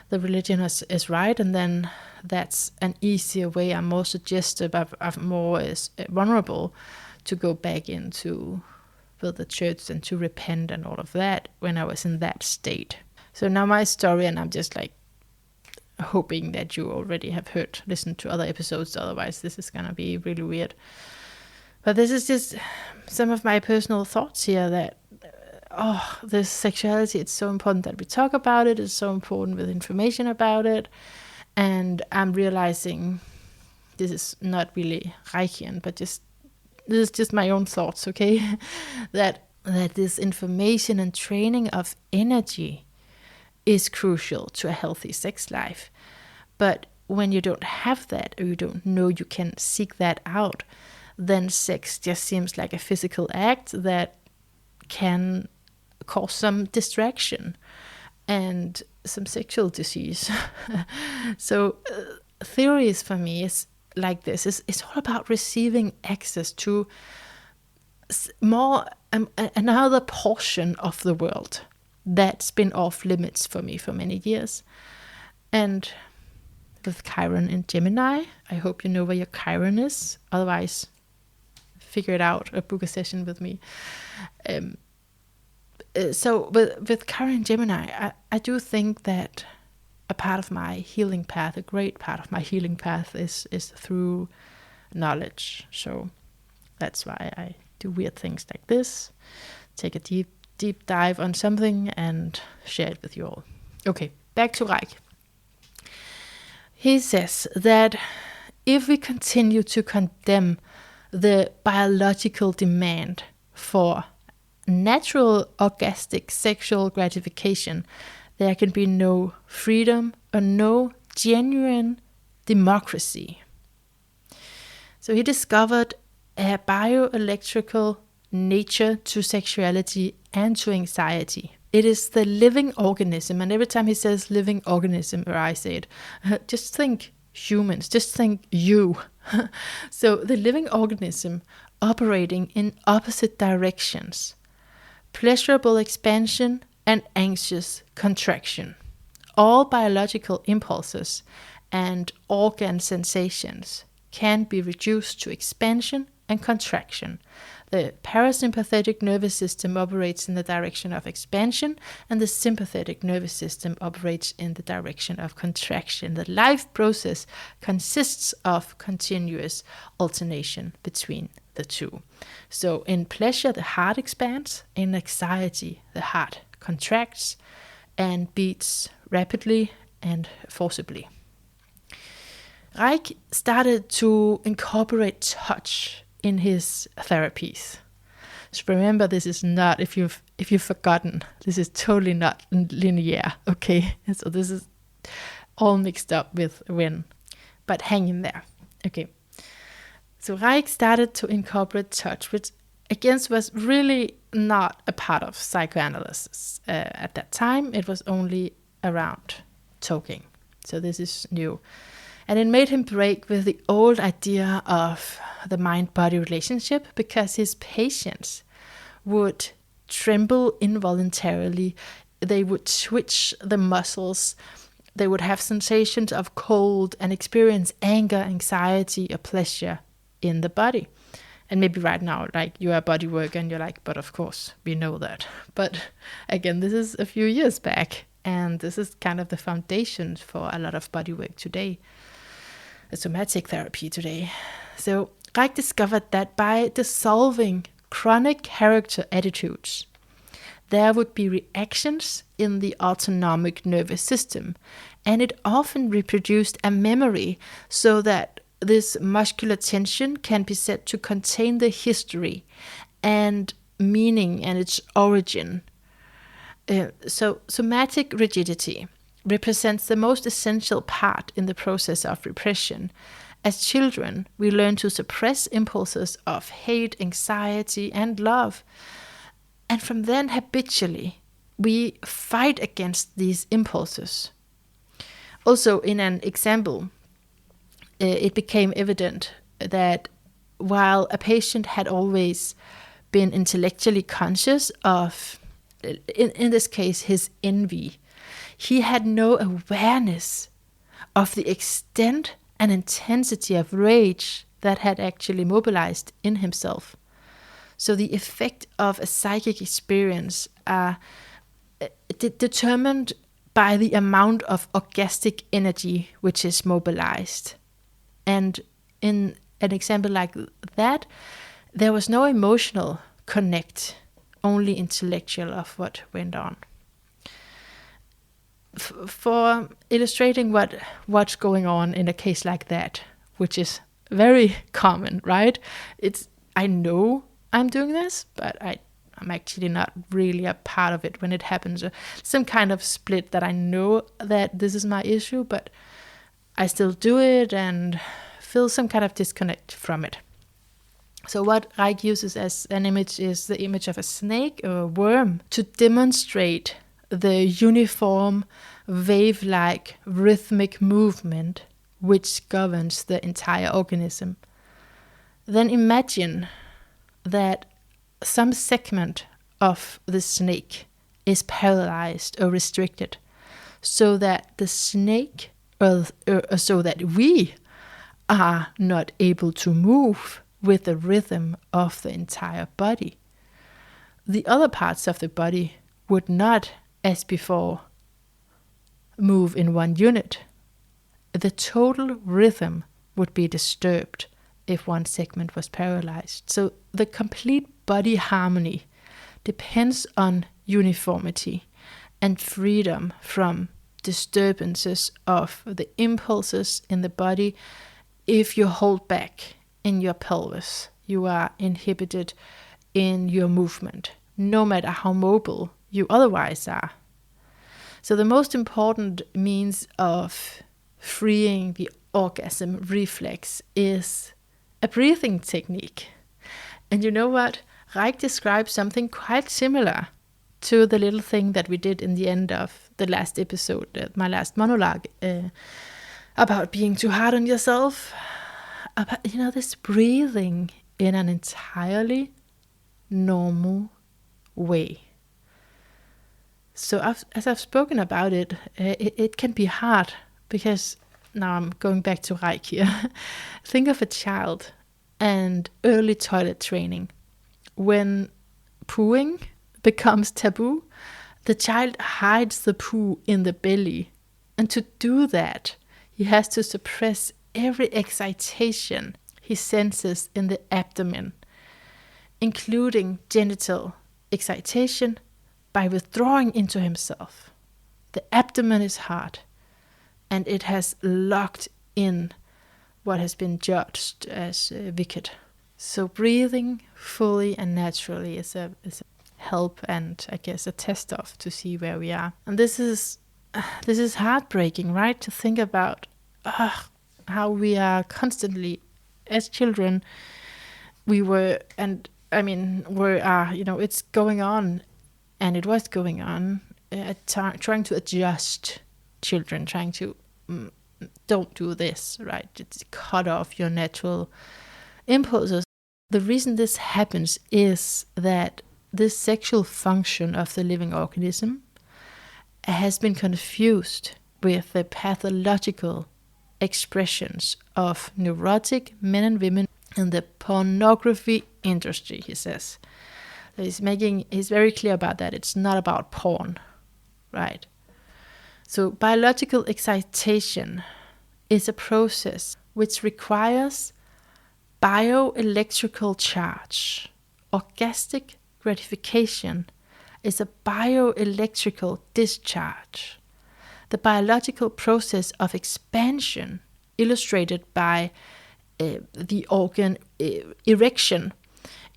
the religion is right, and then that's an easier way. I'm more suggestive. I'm more vulnerable to go back into the church and to repent and all of that when I was in that state. So now my story, and I'm just like hoping that you already have listened to other episodes, otherwise this is gonna be really weird. But this is just some of my personal thoughts here, that this sexuality, it's so important that we talk about it. It's so important with information about it. And I'm realizing this is not really Reichian, but this is just my own thoughts, okay? that this information and training of energy is crucial to a healthy sex life. But when you don't have that, or you don't know you can seek that out, then sex just seems like a physical act that can cause some distraction and some sexual disease. So theories for me is like this. It's all about receiving access to more another portion of the world that's been off limits for me for many years. And with Chiron in Gemini, I hope you know where your Chiron is. Otherwise, figure it out or book a session with me. So with Chiron in Gemini, I do think that a part of my healing path, a great part of my healing path is through knowledge. So that's why I do weird things like this, take a deep dive on something and share it with you all. Okay, back to Reich. He says that if we continue to condemn the biological demand for natural orgastic sexual gratification, there can be no freedom or no genuine democracy. So he discovered a bioelectrical nature to sexuality and to anxiety. It is the living organism, and every time he says living organism, or I say it, just think humans, just think you. So the living organism operating in opposite directions, pleasurable expansion and anxious contraction. All biological impulses and organ sensations can be reduced to expansion and contraction. The parasympathetic nervous system operates in the direction of expansion, and the sympathetic nervous system operates in the direction of contraction. The life process consists of continuous alternation between the two. So in pleasure, the heart expands. In anxiety, the heart contracts and beats rapidly and forcibly. Reich started to incorporate touch in his therapies. So remember, this is not, if you've forgotten, this is totally not linear, okay? So this is all mixed up with when, but hang in there, okay? So Reich started to incorporate touch, which again was really not a part of psychoanalysis at that time. It was only around talking. So this is new. And it made him break with the old idea of the mind-body relationship, because his patients would tremble involuntarily. They would twitch the muscles They would have sensations of cold and experience anger, anxiety, or pleasure in the body. And maybe right now, like, you are a body worker and you're like, but of course, we know that. But again, this is a few years back, and this is kind of the foundation for a lot of body work today, somatic therapy today. So Reich discovered that by dissolving chronic character attitudes, there would be reactions in the autonomic nervous system, and it often reproduced a memory so that this muscular tension can be said to contain the history and meaning and its origin. So somatic rigidity represents the most essential part in the process of repression. As children, we learn to suppress impulses of hate, anxiety, and love. And from then, habitually, we fight against these impulses. Also, in an example, it became evident that while a patient had always been intellectually conscious of, in this case, his envy, he had no awareness of the extent and intensity of rage that had actually mobilized in himself. So the effect of a psychic experience are determined by the amount of orgastic energy which is mobilized. And in an example like that, there was no emotional connect, only intellectual of what went on. For illustrating what's going on in a case like that, which is very common, right? I know I'm doing this, but I'm actually not really a part of it when it happens. Some kind of split that I know that this is my issue, but I still do it and feel some kind of disconnect from it. So what Reich uses as an image is the image of a snake or a worm to demonstrate the uniform, wave-like rhythmic movement which governs the entire organism. Then imagine that some segment of the snake is paralyzed or restricted, so that the snake, or so that we are not able to move with the rhythm of the entire body. The other parts of the body would not, as before, move in one unit. The total rhythm would be disturbed if one segment was paralyzed. So the complete body harmony depends on uniformity and freedom from disturbances of the impulses in the body. If you hold back in your pelvis, you are inhibited in your movement, no matter how mobile you otherwise are. So the most important means of freeing the orgasm reflex is a breathing technique. And you know what? Reich describes something quite similar to the little thing that we did in the end of the last episode, my last monologue, about being too hard on yourself. About, this breathing in an entirely normal way. So as I've spoken about it, it can be hard because now I'm going back to Reich here. Think of a child and early toilet training. When pooing becomes taboo, the child hides the poo in the belly. And to do that, he has to suppress every excitation he senses in the abdomen, including genital excitation, by withdrawing into himself. The abdomen is hard, and it has locked in what has been judged as wicked. So breathing fully and naturally is a help and, I guess, a test off to see where we are. And this is heartbreaking, right? To think about how we are constantly, as children, it's going on, and it was going on, trying to adjust children, trying to don't do this, right? It's cut off your natural impulses. The reason this happens is that this sexual function of the living organism has been confused with the pathological expressions of neurotic men and women in the pornography industry, he says. So he's very clear about that. It's not about porn, right? So biological excitation is a process which requires bioelectrical charge. Orgastic gratification is a bioelectrical discharge. The biological process of expansion, illustrated by the organ erection,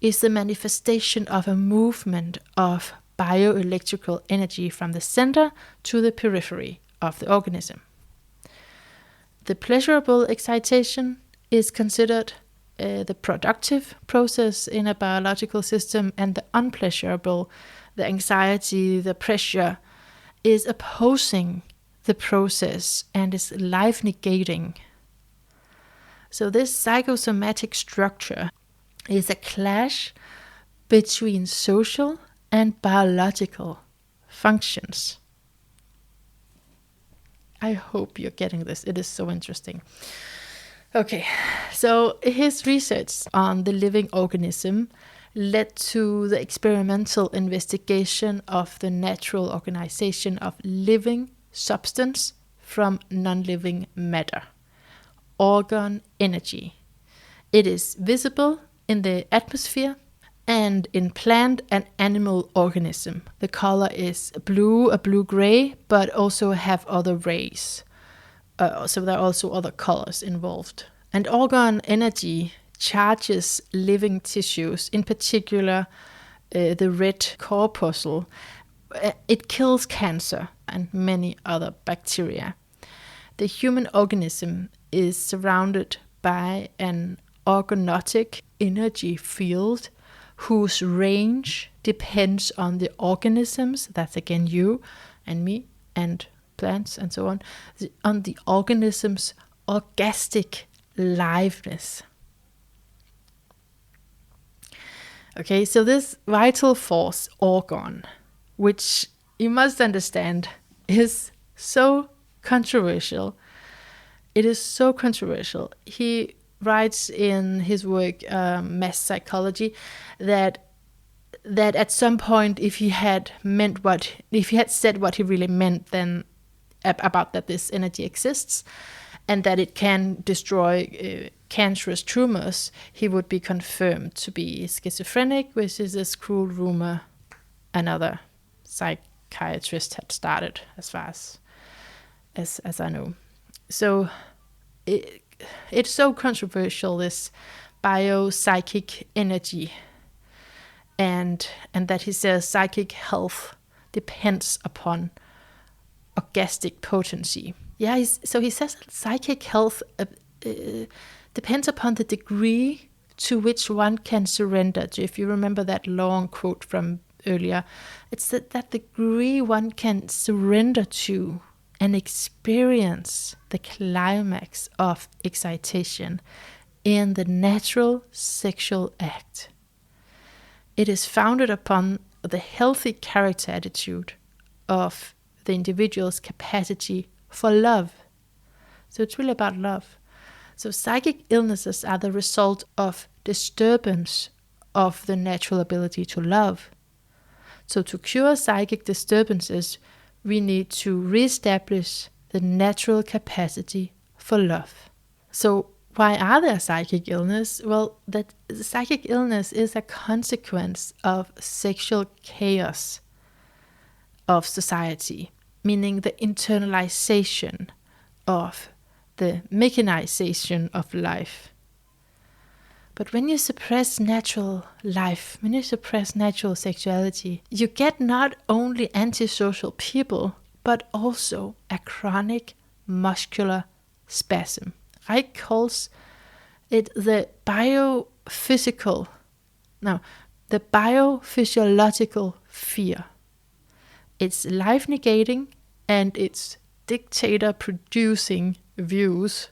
is the manifestation of a movement of bioelectrical energy from the center to the periphery of the organism. The pleasurable excitation is considered the productive process in a biological system, and the unpleasurable, the anxiety, the pressure, is opposing the process and is life negating. So this psychosomatic structure is a clash between social and biological functions. I hope you're getting this. It is so interesting. Okay, so his research on the living organism led to the experimental investigation of the natural organization of living substance from non-living matter, organ energy. It is visible in the atmosphere and in plant and animal organism. The color is blue, a blue-gray, but also have other rays. So there are also other colors involved. And organ energy charges living tissues, in particular the red corpuscle. It kills cancer and many other bacteria. The human organism is surrounded by an organotic energy field whose range depends on the organisms, that's again you and me and plants and so on the organism's orgastic liveness. Okay, so this vital force organ, which you must understand is so controversial. It is so controversial. He writes in his work, Mass Psychology, that at some point, if he had said what he really meant, then about that this energy exists, and that it can destroy cancerous tumors, he would be confirmed to be schizophrenic, which is this cruel rumor another psychiatrist had started, as far as I know. So it's so controversial, this biopsychic energy, and that he says psychic health depends upon orgastic potency. Yeah, so he says that psychic health depends upon the degree to which one can surrender to. If you remember that long quote from earlier, it's that degree one can surrender to and experience the climax of excitation in the natural sexual act. It is founded upon the healthy character attitude of the individual's capacity for love. So it's really about love. So psychic illnesses are the result of disturbance of the natural ability to love. So to cure psychic disturbances, we need to reestablish the natural capacity for love. So why are there psychic illness? Well, that psychic illness is a consequence of sexual chaos of society, meaning the internalization of the mechanization of life. But when you suppress natural life, when you suppress natural sexuality, you get not only antisocial people, but also a chronic muscular spasm. Reich calls it the biophysiological fear. It's life negating and it's dictator producing views.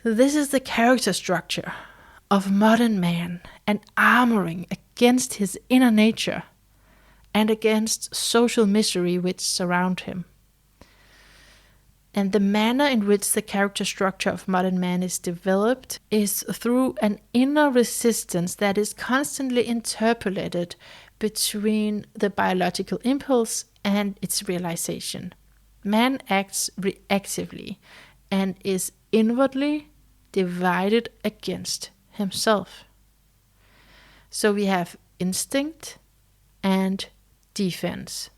So this is the character structure of modern man, and armoring against his inner nature and against social misery which surround him. And the manner in which the character structure of modern man is developed is through an inner resistance that is constantly interpolated between the biological impulse and its realization. Man acts reactively and is inwardly divided against himself. So we have instinct and defense.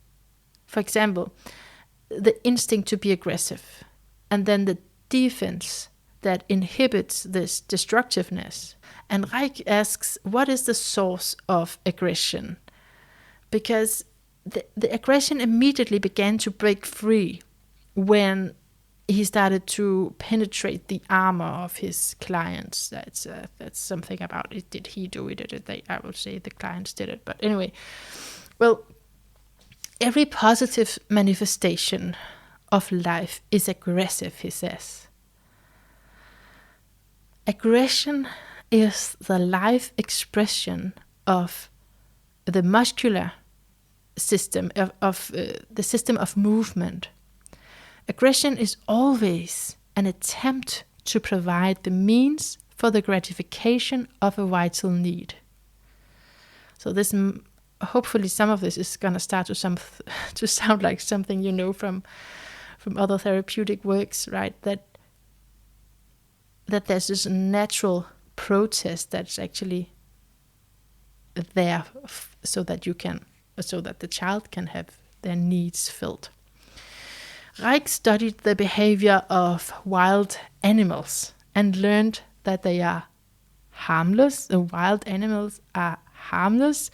For example, the instinct to be aggressive, and then the defense that inhibits this destructiveness. And Reich asks, what is the source of aggression? Because the aggression immediately began to break free when he started to penetrate the armor of his clients. That's something about it. Did he do it? Did they? I would say the clients did it. But anyway, well, every positive manifestation of life is aggressive, he says. Aggression is the life expression of the muscular system, of the system of movement. Aggression is always an attempt to provide the means for the gratification of a vital need. So this, hopefully some of this is going to start to sound like something you know from other therapeutic works, right? That there's this natural protest that's actually there so that the child can have their needs filled. Reich studied the behavior of wild animals and learned that they are harmless. The wild animals are harmless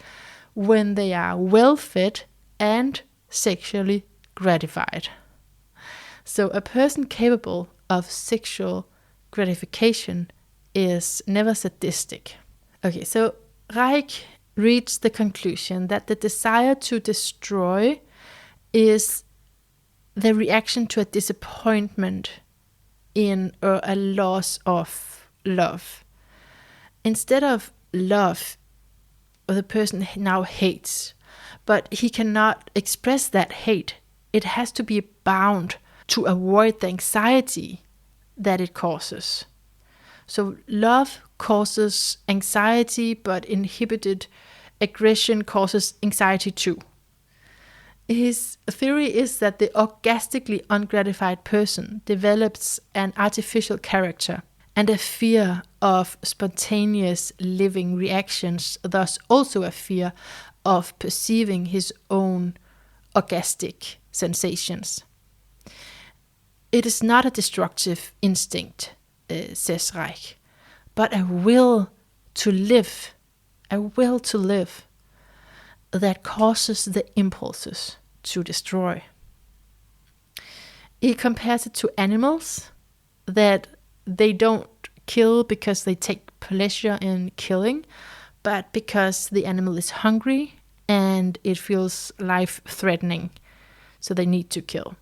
when they are well fed and sexually gratified. So a person capable of sexual gratification is never sadistic. Okay, so Reich reached the conclusion that the desire to destroy is the reaction to a disappointment in or a loss of love. Instead of love, the person now hates, but he cannot express that hate. It has to be bound to avoid the anxiety that it causes. So love causes anxiety, but inhibited aggression causes anxiety too. His theory is that the orgastically ungratified person develops an artificial character and a fear of spontaneous living reactions, thus also a fear of perceiving his own orgastic sensations. It is not a destructive instinct, says Reich, but a will to live, that causes the impulses to destroy. He compares it to animals, that they don't kill because they take pleasure in killing, but because the animal is hungry and it feels life-threatening, so they need to kill.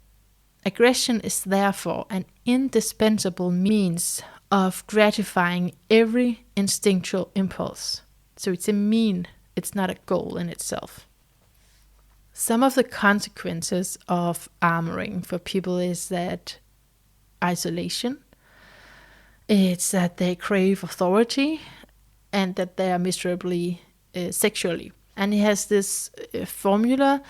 Aggression is therefore an indispensable means of gratifying every instinctual impulse. So it's a mean, it's not a goal in itself. Some of the consequences of armoring for people is that isolation. It's that they crave authority and that they are miserably sexually. And he has this formula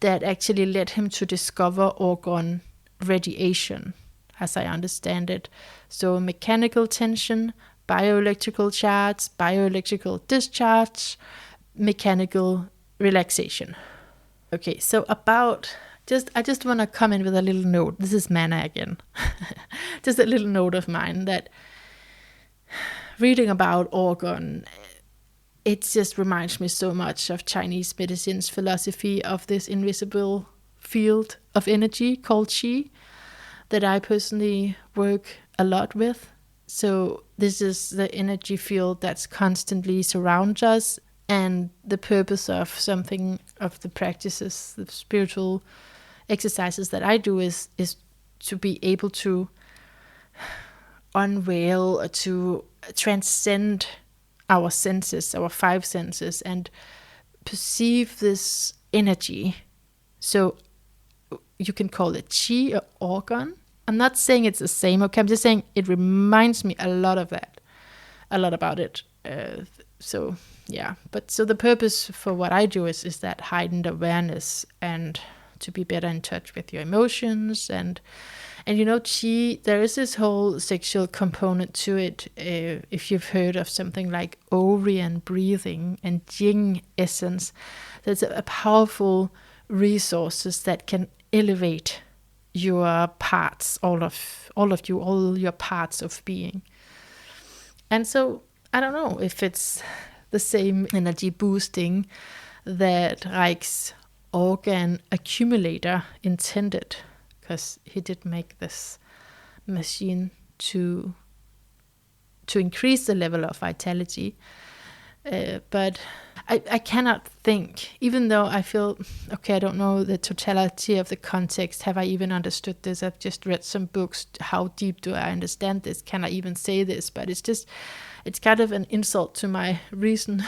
that actually led him to discover organ radiation, as I understand it. So mechanical tension, bioelectrical charge, bioelectrical discharge, mechanical relaxation. Okay, so I just want to come in with a little note. This is Mana again. Just a little note of mine that reading about organ, it just reminds me so much of Chinese medicine's philosophy of this invisible field of energy called Qi that I personally work a lot with. So this is the energy field that's constantly surrounds us, and the purpose of something of the practices, the spiritual exercises that I do is to be able to unveil, to transcend our senses, our five senses, and perceive this energy. So you can call it Qi, or organ, I'm not saying it's the same, okay? I'm just saying it reminds me a lot of that, a lot about it. So yeah, but so the purpose for what I do is that heightened awareness and to be better in touch with your emotions. And you know, Qi, there is this whole sexual component to it. If you've heard of something like Orion breathing and Jing essence, there's a powerful resources that can elevate your parts, all your parts of being. And so I don't know if it's the same energy boosting that Reich's organ accumulator intended, because he did make this machine to increase the level of vitality. But I cannot think, even though I feel, okay, I don't know the totality of the context. Have I even understood this? I've just read some books. How deep do I understand this? Can I even say this? But it's kind of an insult to my reason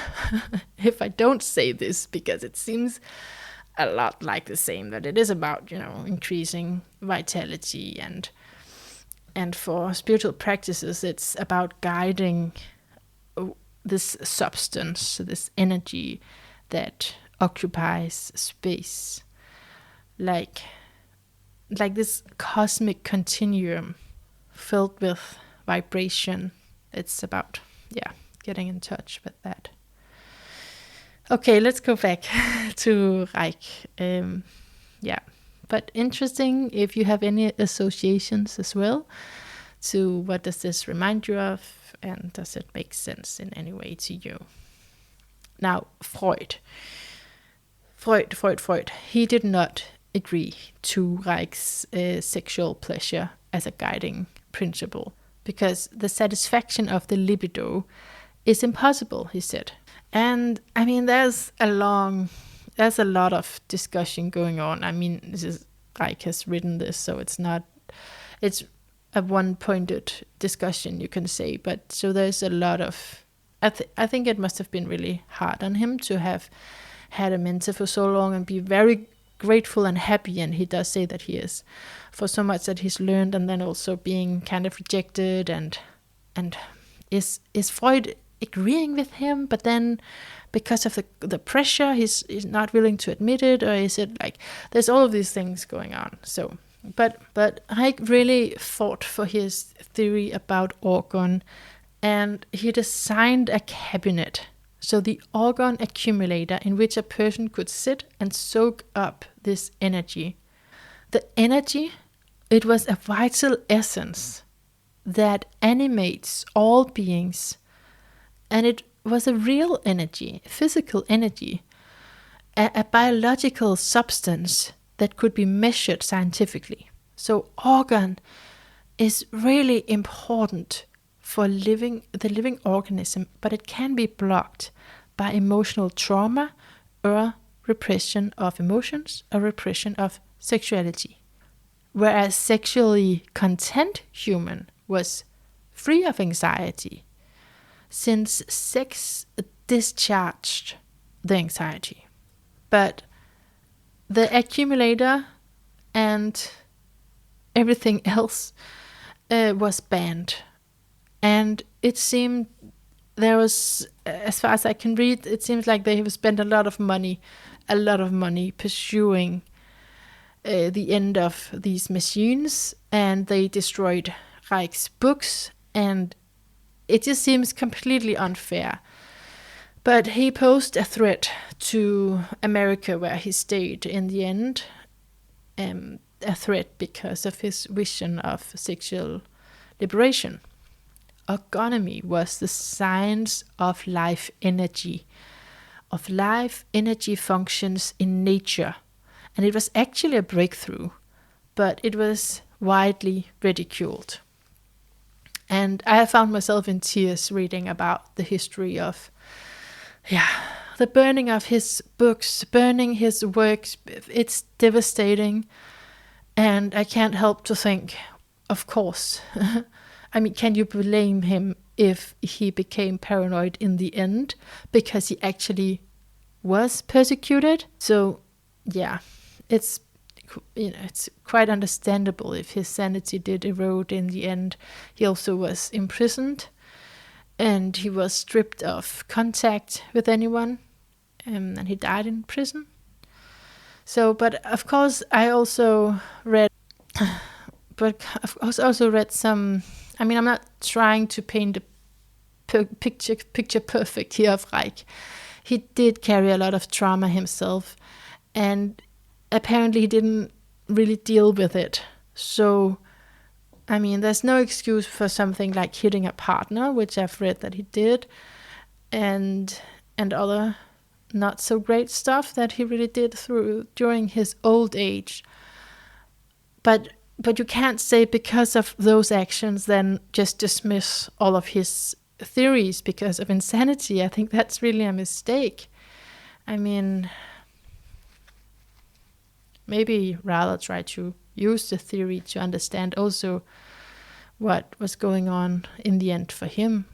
if I don't say this, because it seems a lot like the same, that it is about, you know, increasing vitality, and for spiritual practices, it's about guiding this substance, this energy that occupies space, like this cosmic continuum filled with vibration. It's about, getting in touch with that. Okay, let's go back to Reich. But interesting if you have any associations as well to what does this remind you of, and does it make sense in any way to you? Now, Freud, he did not agree to Reich's sexual pleasure as a guiding principle, because the satisfaction of the libido is impossible, he said. And I mean, there's a lot of discussion going on. I mean, Reich has written this, so it's a one-pointed discussion, you can say. But so there's a lot of, I think it must have been really hard on him to have had a mentor for so long and be very grateful and happy. And he does say that he is, for so much that he's learned, and then also being kind of rejected. And is Freud agreeing with him, but then because of the pressure, he's not willing to admit it, or is it like there's all of these things going on? So, but Reich really fought for his theory about organ, and he designed a cabinet, so the organ accumulator, in which a person could sit and soak up this energy. The energy, it was a vital essence that animates all beings. And it was a real energy, physical energy, a biological substance that could be measured scientifically. So organ is really important for the living organism, but it can be blocked by emotional trauma or repression of emotions or repression of sexuality. Whereas sexually content human was free of anxiety, since sex discharged the anxiety. But the accumulator and everything else was banned. And it seemed there was, as far as I can read, it seems like they have spent a lot of money pursuing the end of these machines, and they destroyed Reich's books, and it just seems completely unfair. But he posed a threat to America, where he stayed in the end. A threat because of his vision of sexual liberation. Orgonomy was the science of life energy functions in nature. And it was actually a breakthrough, but it was widely ridiculed. And I found myself in tears reading about the history of, the burning of his books, burning his works. It's devastating. And I can't help to think, of course, I mean, can you blame him if he became paranoid in the end? Because he actually was persecuted. So, yeah, it's it's quite understandable if his sanity did erode in the end. He also was imprisoned, and he was stripped of contact with anyone, and he died in prison. So, but of course, I also read some. I mean, I'm not trying to paint a picture perfect here of Reich. He did carry a lot of trauma himself, and apparently he didn't really deal with it. So, I mean, there's no excuse for something like hitting a partner, which I've read that he did, and other not so great stuff that he really did during his old age. But you can't say because of those actions then just dismiss all of his theories because of insanity. I think that's really a mistake. I mean, maybe rather try to use the theory to understand also what was going on in the end for him.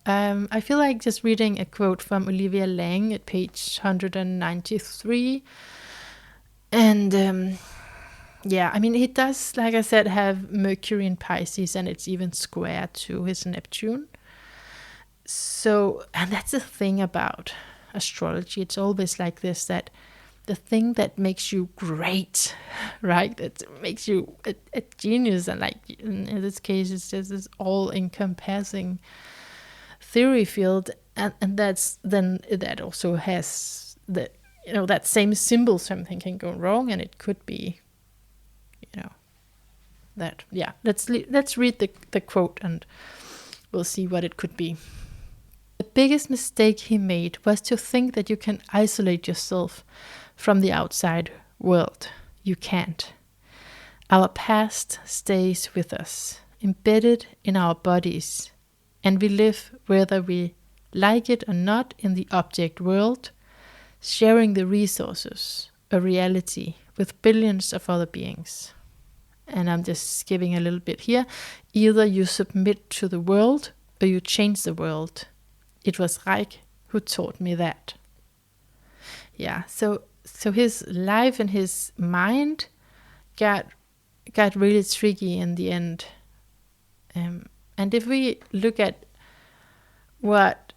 I feel like just reading a quote from Olivia Lang at page 193. And I mean, he does, like I said, have Mercury in Pisces, and it's even square to his Neptune. So, and that's the thing about astrology. It's always like this, that the thing that makes you great, right? That makes you a genius, and like in this case, it's just this all-encompassing theory field, and that's then that also has the that same symbol. Something can go wrong, and it could be that. Yeah, let's read the quote, and we'll see what it could be. The biggest mistake he made was to think that you can isolate yourself from the outside world. You can't. Our past stays with us, embedded in our bodies, and we live, whether we like it or not, in the object world, sharing the resources, a reality, with billions of other beings. And I'm just skipping a little bit here. Either you submit to the world or you change the world. It was Reich who taught me that. Yeah, so his life and his mind got really tricky in the end. And if we look at what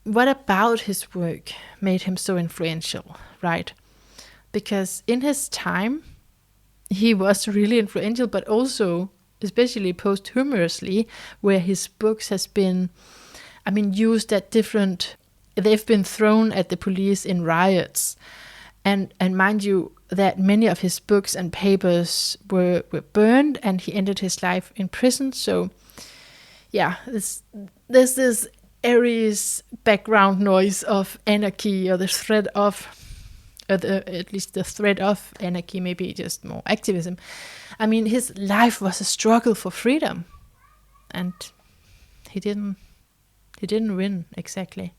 about his work made him so influential, right? Because in his time, he was really influential, but also, especially posthumously, where his books has been, used at different, they've been thrown at the police in riots. And mind you, that many of his books and papers were burned, and he ended his life in prison. So, yeah, there's this Aries background noise of anarchy, or the threat of, at least the threat of anarchy, maybe just more activism. I mean, his life was a struggle for freedom, and he didn't win exactly.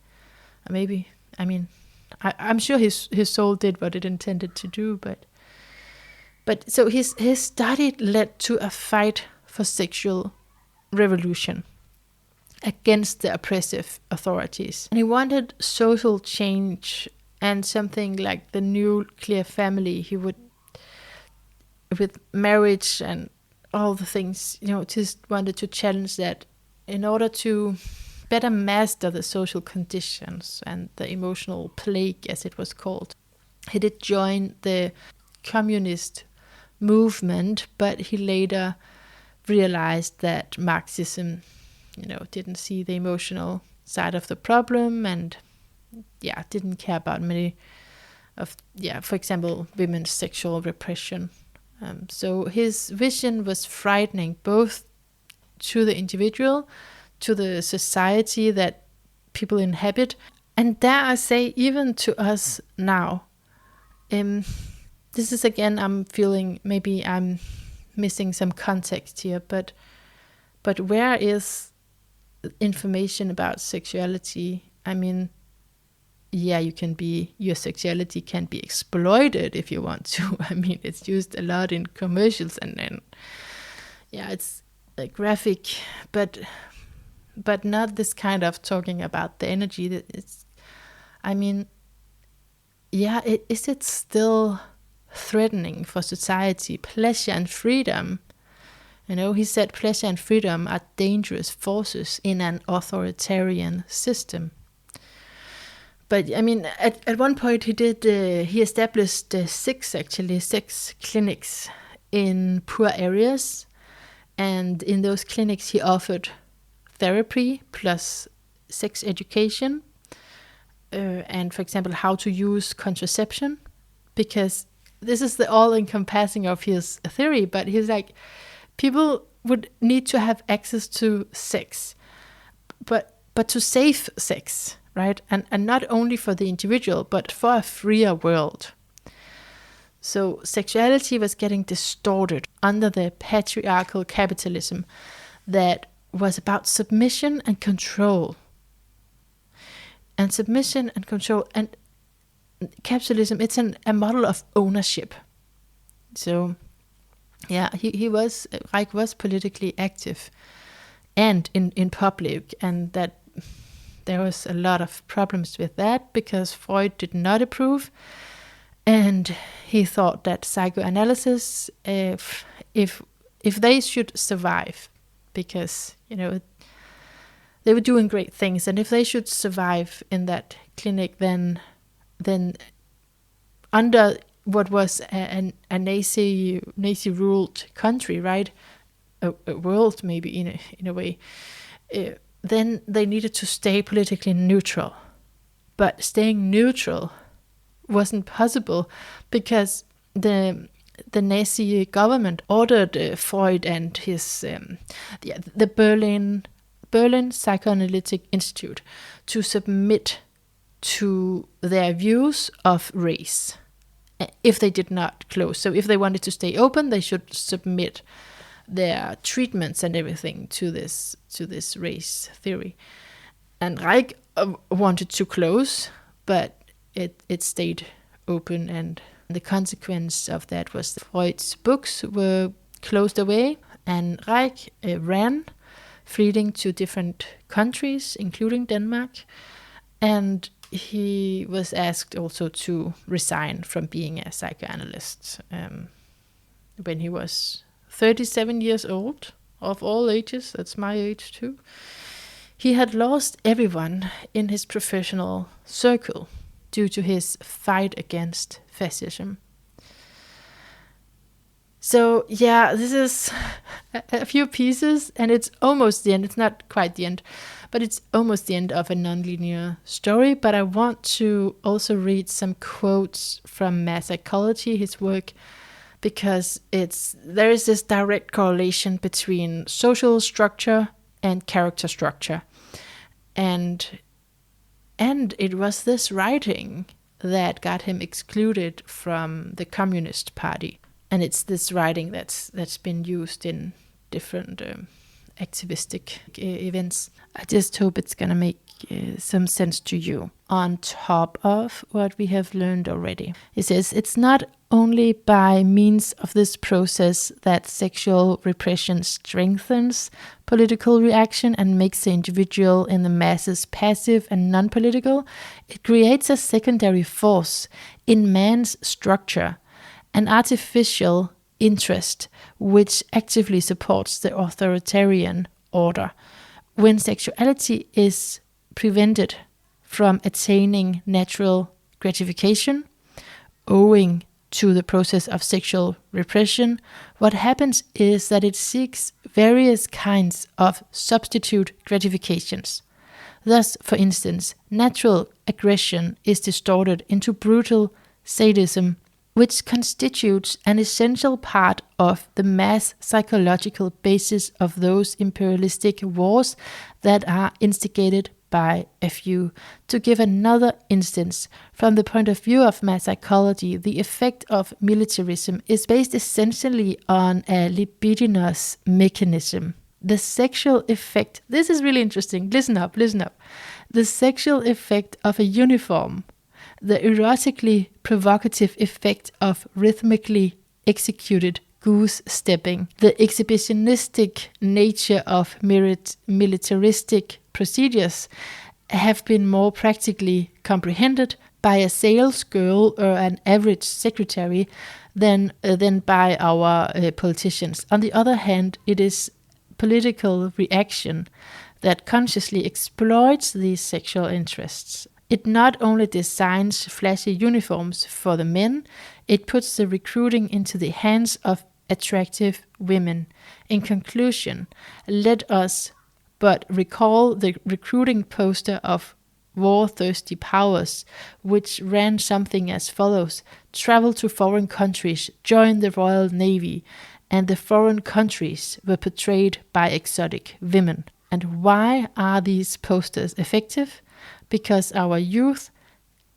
Maybe, I'm sure his soul did what it intended to do, but so his study led to a fight for sexual revolution against the oppressive authorities. And he wanted social change and something like the nuclear family. He would, with marriage and all the things, just wanted to challenge that in order to better master the social conditions and the emotional plague, as it was called. He did join the communist movement, but he later realized that Marxism, didn't see the emotional side of the problem, and didn't care about many of, for example, women's sexual repression. So his vision was frightening, both to the individual, to the society that people inhabit, and dare I say, even to us now. This is, again, I'm feeling maybe I'm missing some context here, but where is information about sexuality? Your sexuality can be exploited if you want to. It's used a lot in commercials, and it's graphic, but not this kind of talking about the energy. That it's, is it still threatening for society? Pleasure and freedom. He said pleasure and freedom are dangerous forces in an authoritarian system. But at one point he established 6 clinics in poor areas, and in those clinics he offered therapy plus sex education, and for example how to use contraception, because this is the all-encompassing of his theory. But he's like, people would need to have access to sex, but to safe sex, right? And not only for the individual, but for a freer world. So sexuality was getting distorted under the patriarchal capitalism that was about submission and control. And submission and control, and capitalism, it's a model of ownership. So Reich was politically active and in public, and that there was a lot of problems with that because Freud did not approve, and he thought that psychoanalysis, if they should survive, because they were doing great things, and if they should survive in that clinic, then under what was a Nazi ruled country, right? A world maybe in a way. Then they needed to stay politically neutral, but staying neutral wasn't possible because the Nazi government ordered Freud and his the Berlin Psychoanalytic Institute to submit to their views of race if they did not close. So if they wanted to stay open, they should submit their treatments and everything to this race theory. And Reich wanted to close, but it stayed open, and the consequence of that was that Freud's books were closed away, and Reich ran, fleeing to different countries, including Denmark, and he was asked also to resign from being a psychoanalyst when he was 37 years old, of all ages. That's my age too. He had lost everyone in his professional circle due to his fight against fascism. So this is a few pieces, and it's almost the end. It's not quite the end, but it's almost the end of a nonlinear story. But I want to also read some quotes from Mass Psychology, his work, because there is this direct correlation between social structure and character structure. And it was this writing that got him excluded from the Communist Party. And it's this writing that's been used in different activistic events. I just hope it's going to make some sense to you on top of what we have learned already. It says, it's not only by means of this process that sexual repression strengthens political reaction and makes the individual in the masses passive and non-political. It creates a secondary force in man's structure, an artificial interest which actively supports the authoritarian order. When sexuality is prevented from attaining natural gratification, owing to the process of sexual repression, what happens is that it seeks various kinds of substitute gratifications. Thus, for instance, natural aggression is distorted into brutal sadism, which constitutes an essential part of the mass psychological basis of those imperialistic wars that are instigated by a few. To give another instance, from the point of view of mass psychology, the effect of militarism is based essentially on a libidinous mechanism. The sexual effect, this is really interesting, listen up. The sexual effect of a uniform, the erotically provocative effect of rhythmically executed goose-stepping, the exhibitionistic nature of militaristic procedures, have been more practically comprehended by a sales girl or an average secretary than by our politicians. On the other hand, it is political reaction that consciously exploits these sexual interests. It not only designs flashy uniforms for the men, it puts the recruiting into the hands of attractive women. In conclusion, let us but recall the recruiting poster of war-thirsty powers, which ran something as follows: travel to foreign countries, join the Royal Navy, and the foreign countries were portrayed by exotic women. And why are these posters effective? Because our youth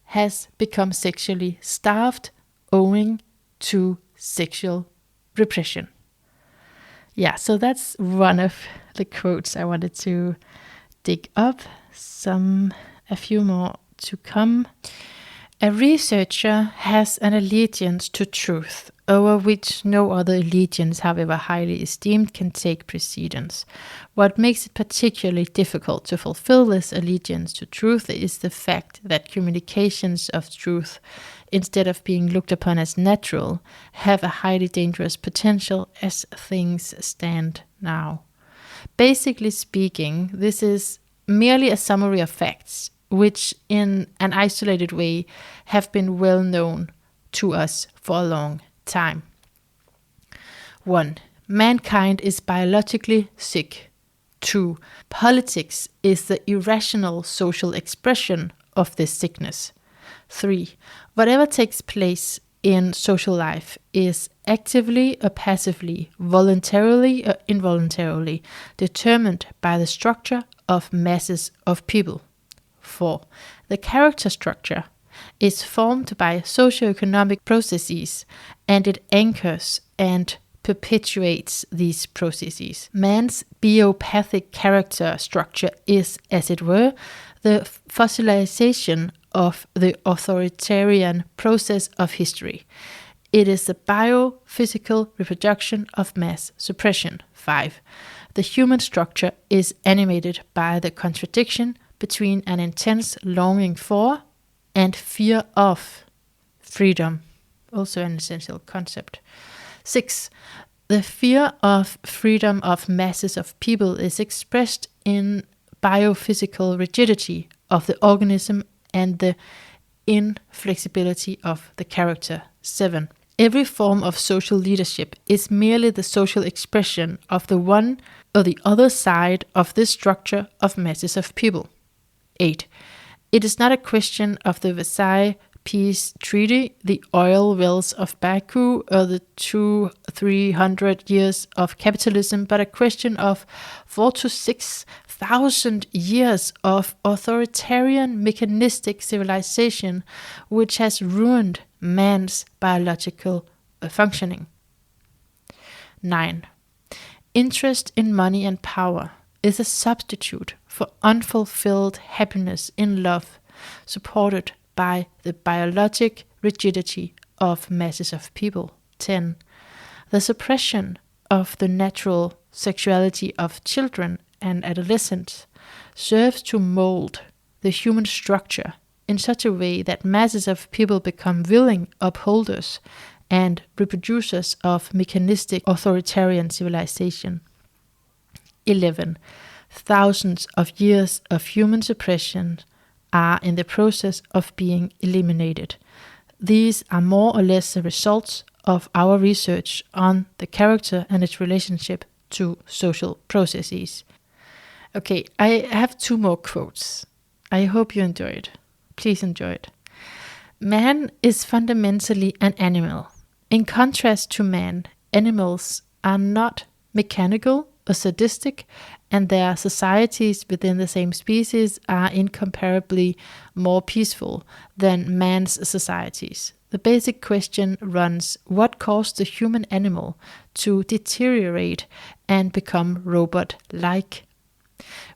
has become sexually starved owing to sexual repression. Yeah, so that's one of the quotes I wanted to dig up. A few more to come. A researcher has an allegiance to truth, over which no other allegiance, however highly esteemed, can take precedence. What makes it particularly difficult to fulfill this allegiance to truth is the fact that communications of truth, instead of being looked upon as natural, have a highly dangerous potential as things stand now. Basically speaking, this is merely a summary of facts, which in an isolated way have been well known to us for a long time. 1. Mankind is biologically sick. 2. Politics is the irrational social expression of this sickness. 3. Whatever takes place in social life is actively or passively, voluntarily or involuntarily, determined by the structure of masses of people. 4. The character structure is formed by socio-economic processes, and it anchors and perpetuates these processes. Man's biopathic character structure is, as it were, the fossilization of the authoritarian process of history. It is the biophysical reproduction of mass suppression. 5. The human structure is animated by the contradiction between an intense longing for and fear of freedom, also an essential concept. 6. The fear of freedom of masses of people is expressed in biophysical rigidity of the organism and the inflexibility of the character. 7. Every form of social leadership is merely the social expression of the one or the other side of this structure of masses of people. 8. It is not a question of the Versailles Peace Treaty, the oil wells of Baku, or the 200-300 years of capitalism, but a question of 4,000 to 6,000 years of authoritarian mechanistic civilization, which has ruined man's biological functioning. 9. Interest in money and power is a substitute for unfulfilled happiness in love, supported by the biologic rigidity of masses of people. 10. The suppression of the natural sexuality of children and adolescents serves to mold the human structure in such a way that masses of people become willing upholders and reproducers of mechanistic authoritarian civilization. 11. Thousands of years of human suppression are in the process of being eliminated. These are more or less the results of our research on the character and its relationship to social processes. Okay, I have 2 more quotes. I hope you enjoyed. Please enjoy it. Man is fundamentally an animal. In contrast to man, animals are not mechanical or sadistic, and their societies within the same species are incomparably more peaceful than man's societies. The basic question runs: what caused the human animal to deteriorate and become robot-like?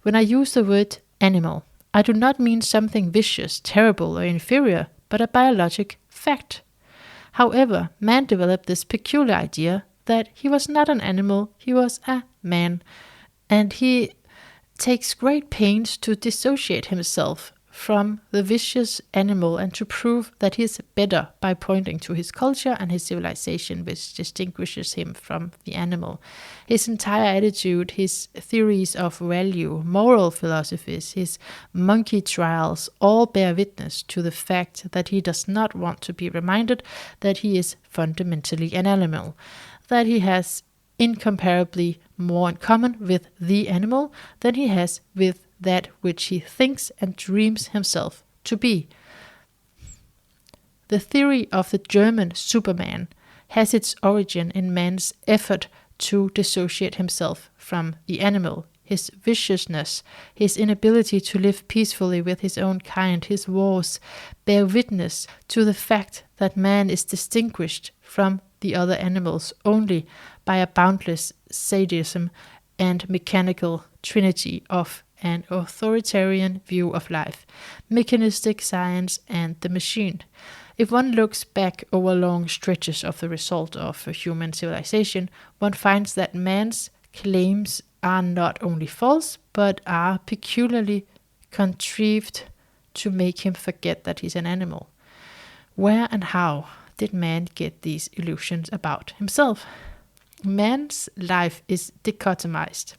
When I use the word animal, I do not mean something vicious, terrible, or inferior, but a biologic fact. However, man developed this peculiar idea that he was not an animal, he was a man. And he takes great pains to dissociate himself from the vicious animal and to prove that he is better by pointing to his culture and his civilization, which distinguishes him from the animal. His entire attitude, his theories of value, moral philosophies, his monkey trials all bear witness to the fact that he does not want to be reminded that he is fundamentally an animal, that he has incomparably more in common with the animal than he has with that which he thinks and dreams himself to be. The theory of the German Superman has its origin in man's effort to dissociate himself from the animal. His viciousness, his inability to live peacefully with his own kind, his wars, bear witness to the fact that man is distinguished from the other animals only by a boundless sadism and mechanical trinity of an authoritarian view of life, mechanistic science, and the machine. If one looks back over long stretches of the result of human civilization, one finds that man's claims are not only false, but are peculiarly contrived to make him forget that he's an animal. Where and how did man get these illusions about himself? Man's life is dichotomized.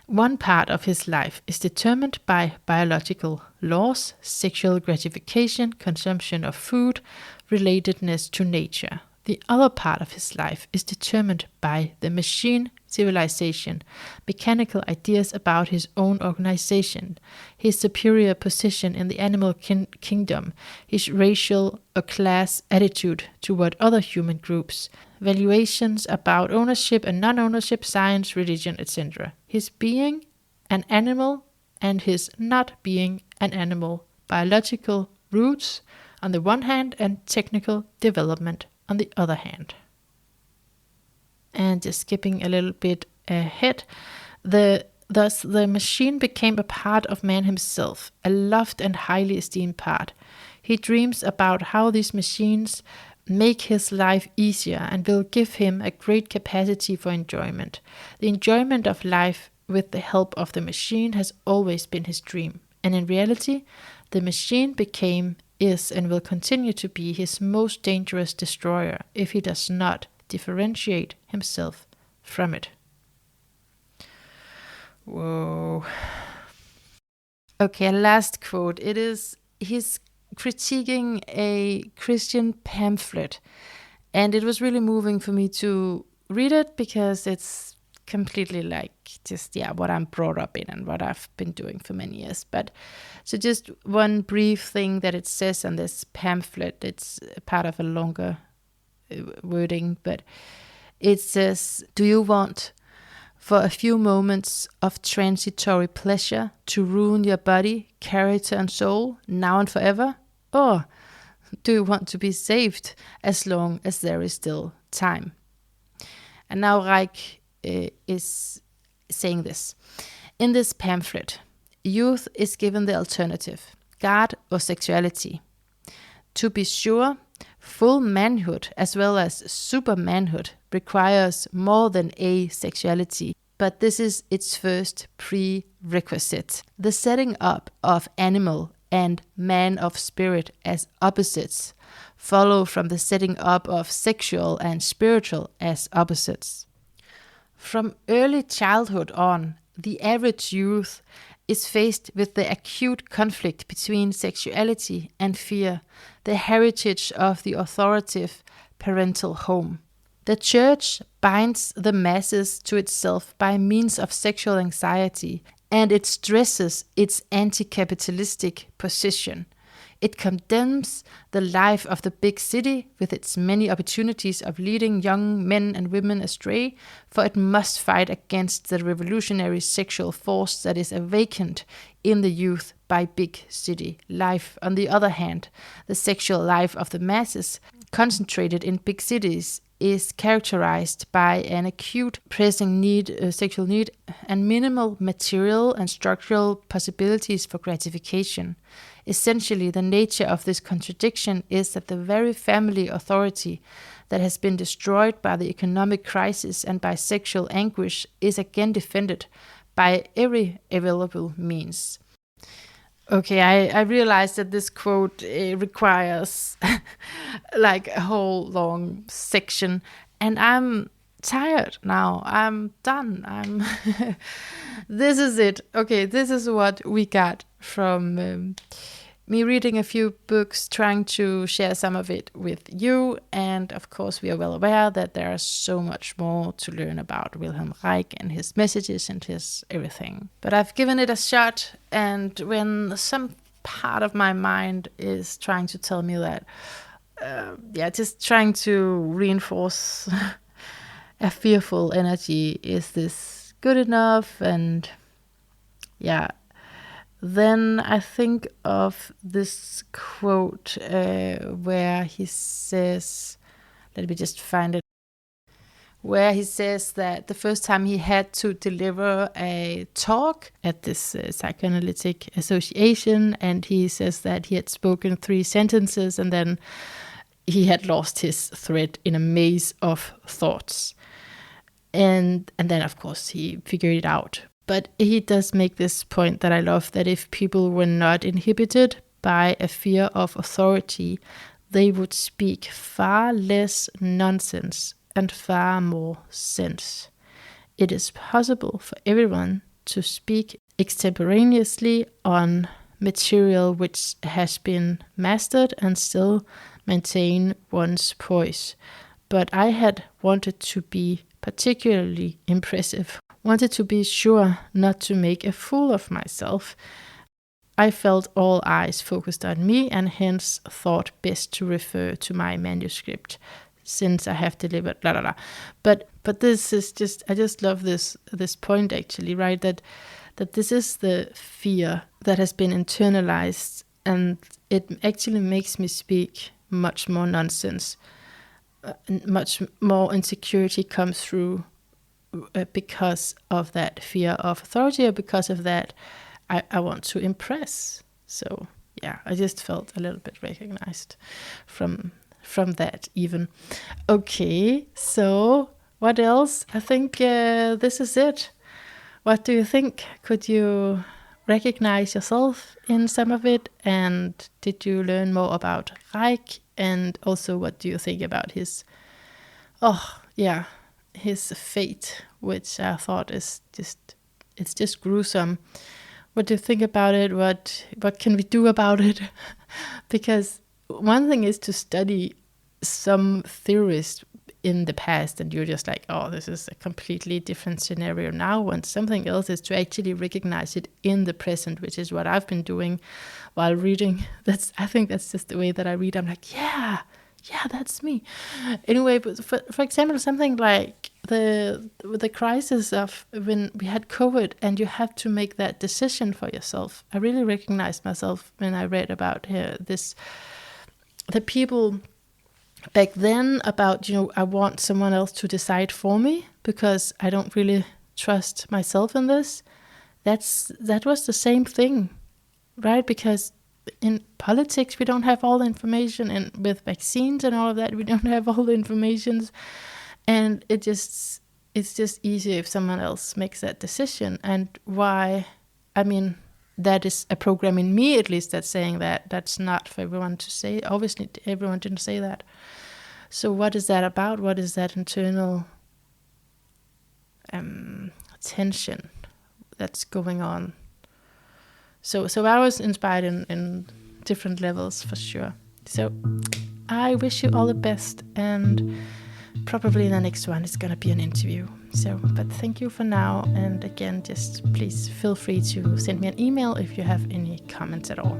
One part of his life is determined by biological laws, sexual gratification, consumption of food, relatedness to nature. The other part of his life is determined by the machine civilization, mechanical ideas about his own organization, his superior position in the animal kingdom, his racial or class attitude toward other human groups, valuations about ownership and non-ownership, science, religion, etc. His being an animal and his not being an animal, biological roots on the one hand and technical development on the other hand. And just skipping a little bit ahead, thus the machine became a part of man himself, a loved and highly esteemed part. He dreams about how these machines make his life easier and will give him a great capacity for enjoyment. The enjoyment of life with the help of the machine has always been his dream, and in reality, the machine became, is, and will continue to be his most dangerous destroyer if he does not differentiate himself from it. Whoa. Okay, last quote. He's critiquing a Christian pamphlet, and it was really moving for me to read it because it's completely what I'm brought up in and what I've been doing for many years. But so just one brief thing that it says on this pamphlet, it's part of a longer wording, but it says, "Do you want for a few moments of transitory pleasure to ruin your body, character and soul now and forever? Or do you want to be saved as long as there is still time?" And now Reich is saying this. In this pamphlet, youth is given the alternative, God or sexuality. To be sure, full manhood as well as supermanhood requires more than asexuality, but this is its first prerequisite. The setting up of animal and man of spirit as opposites follow from the setting up of sexual and spiritual as opposites. From early childhood on, the average youth is faced with the acute conflict between sexuality and fear, the heritage of the authoritative parental home. The church binds the masses to itself by means of sexual anxiety, and it stresses its anti-capitalistic position. It condemns the life of the big city with its many opportunities of leading young men and women astray, for it must fight against the revolutionary sexual force that is awakened in the youth by big city life. On the other hand, the sexual life of the masses, concentrated in big cities, is characterized by an acute pressing sexual need, and minimal material and structural possibilities for gratification. Essentially, the nature of this contradiction is that the very family authority that has been destroyed by the economic crisis and by sexual anguish is again defended by every available means. Okay, I realized that this quote requires like a whole long section, and I'm tired now. I'm done. This is it. Okay, this is what we got from me reading a few books, trying to share some of it with you. And of course, we are well aware that there is so much more to learn about Wilhelm Reich and his messages and his everything. But I've given it a shot, and when some part of my mind is trying to tell me that, just trying to reinforce a fearful energy, is this good enough? And then I think of this quote where he says, let me just find it, where he says that the first time he had to deliver a talk at this psychoanalytic association, and he says that he had spoken 3 sentences and then he had lost his thread in a maze of thoughts. And then, of course, he figured it out. But he does make this point that I love, that if people were not inhibited by a fear of authority, they would speak far less nonsense and far more sense. It is possible for everyone to speak extemporaneously on material which has been mastered and still maintain one's poise. But I had wanted to be particularly impressive, wanted to be sure not to make a fool of myself. I felt all eyes focused on me, and hence thought best to refer to my manuscript, since I have delivered blah blah blah. But this is just, I just love this point actually, right? That this is the fear that has been internalized, and it actually makes me speak much more nonsense. Much more insecurity comes through because of that fear of authority, or because of that I want to impress. So yeah, I just felt a little bit recognized from that even. Okay, so what else? I think this is it. What do you think? Could you recognize yourself in some of it? And did you learn more about Reich? And also, what do you think about his fate, which I thought is just gruesome. What do you think about it? What can we do about it? Because one thing is to study some theorists in the past, and you're just like, oh, this is a completely different scenario now. And something else is to actually recognize it in the present, which is what I've been doing while reading. I think that's just the way that I read. I'm like, yeah, that's me. Anyway, but for example, something like the crisis of when we had COVID, and you have to make that decision for yourself. I really recognized myself when I read about the people back then about, I want someone else to decide for me because I don't really trust myself in this. That was the same thing, right? Because in politics, we don't have all the information, and with vaccines and all of that, we don't have all the information. And it's just easier if someone else makes that decision. And why? I mean, that is a program in me, at least, that's saying that. That's not for everyone to say. Obviously, everyone didn't say that. So what is that about? What is that internal tension that's going on? So I was inspired in different levels, for sure. So I wish you all the best, and probably the next one is going to be an interview. So, but thank you for now. And again, just please feel free to send me an email if you have any comments at all.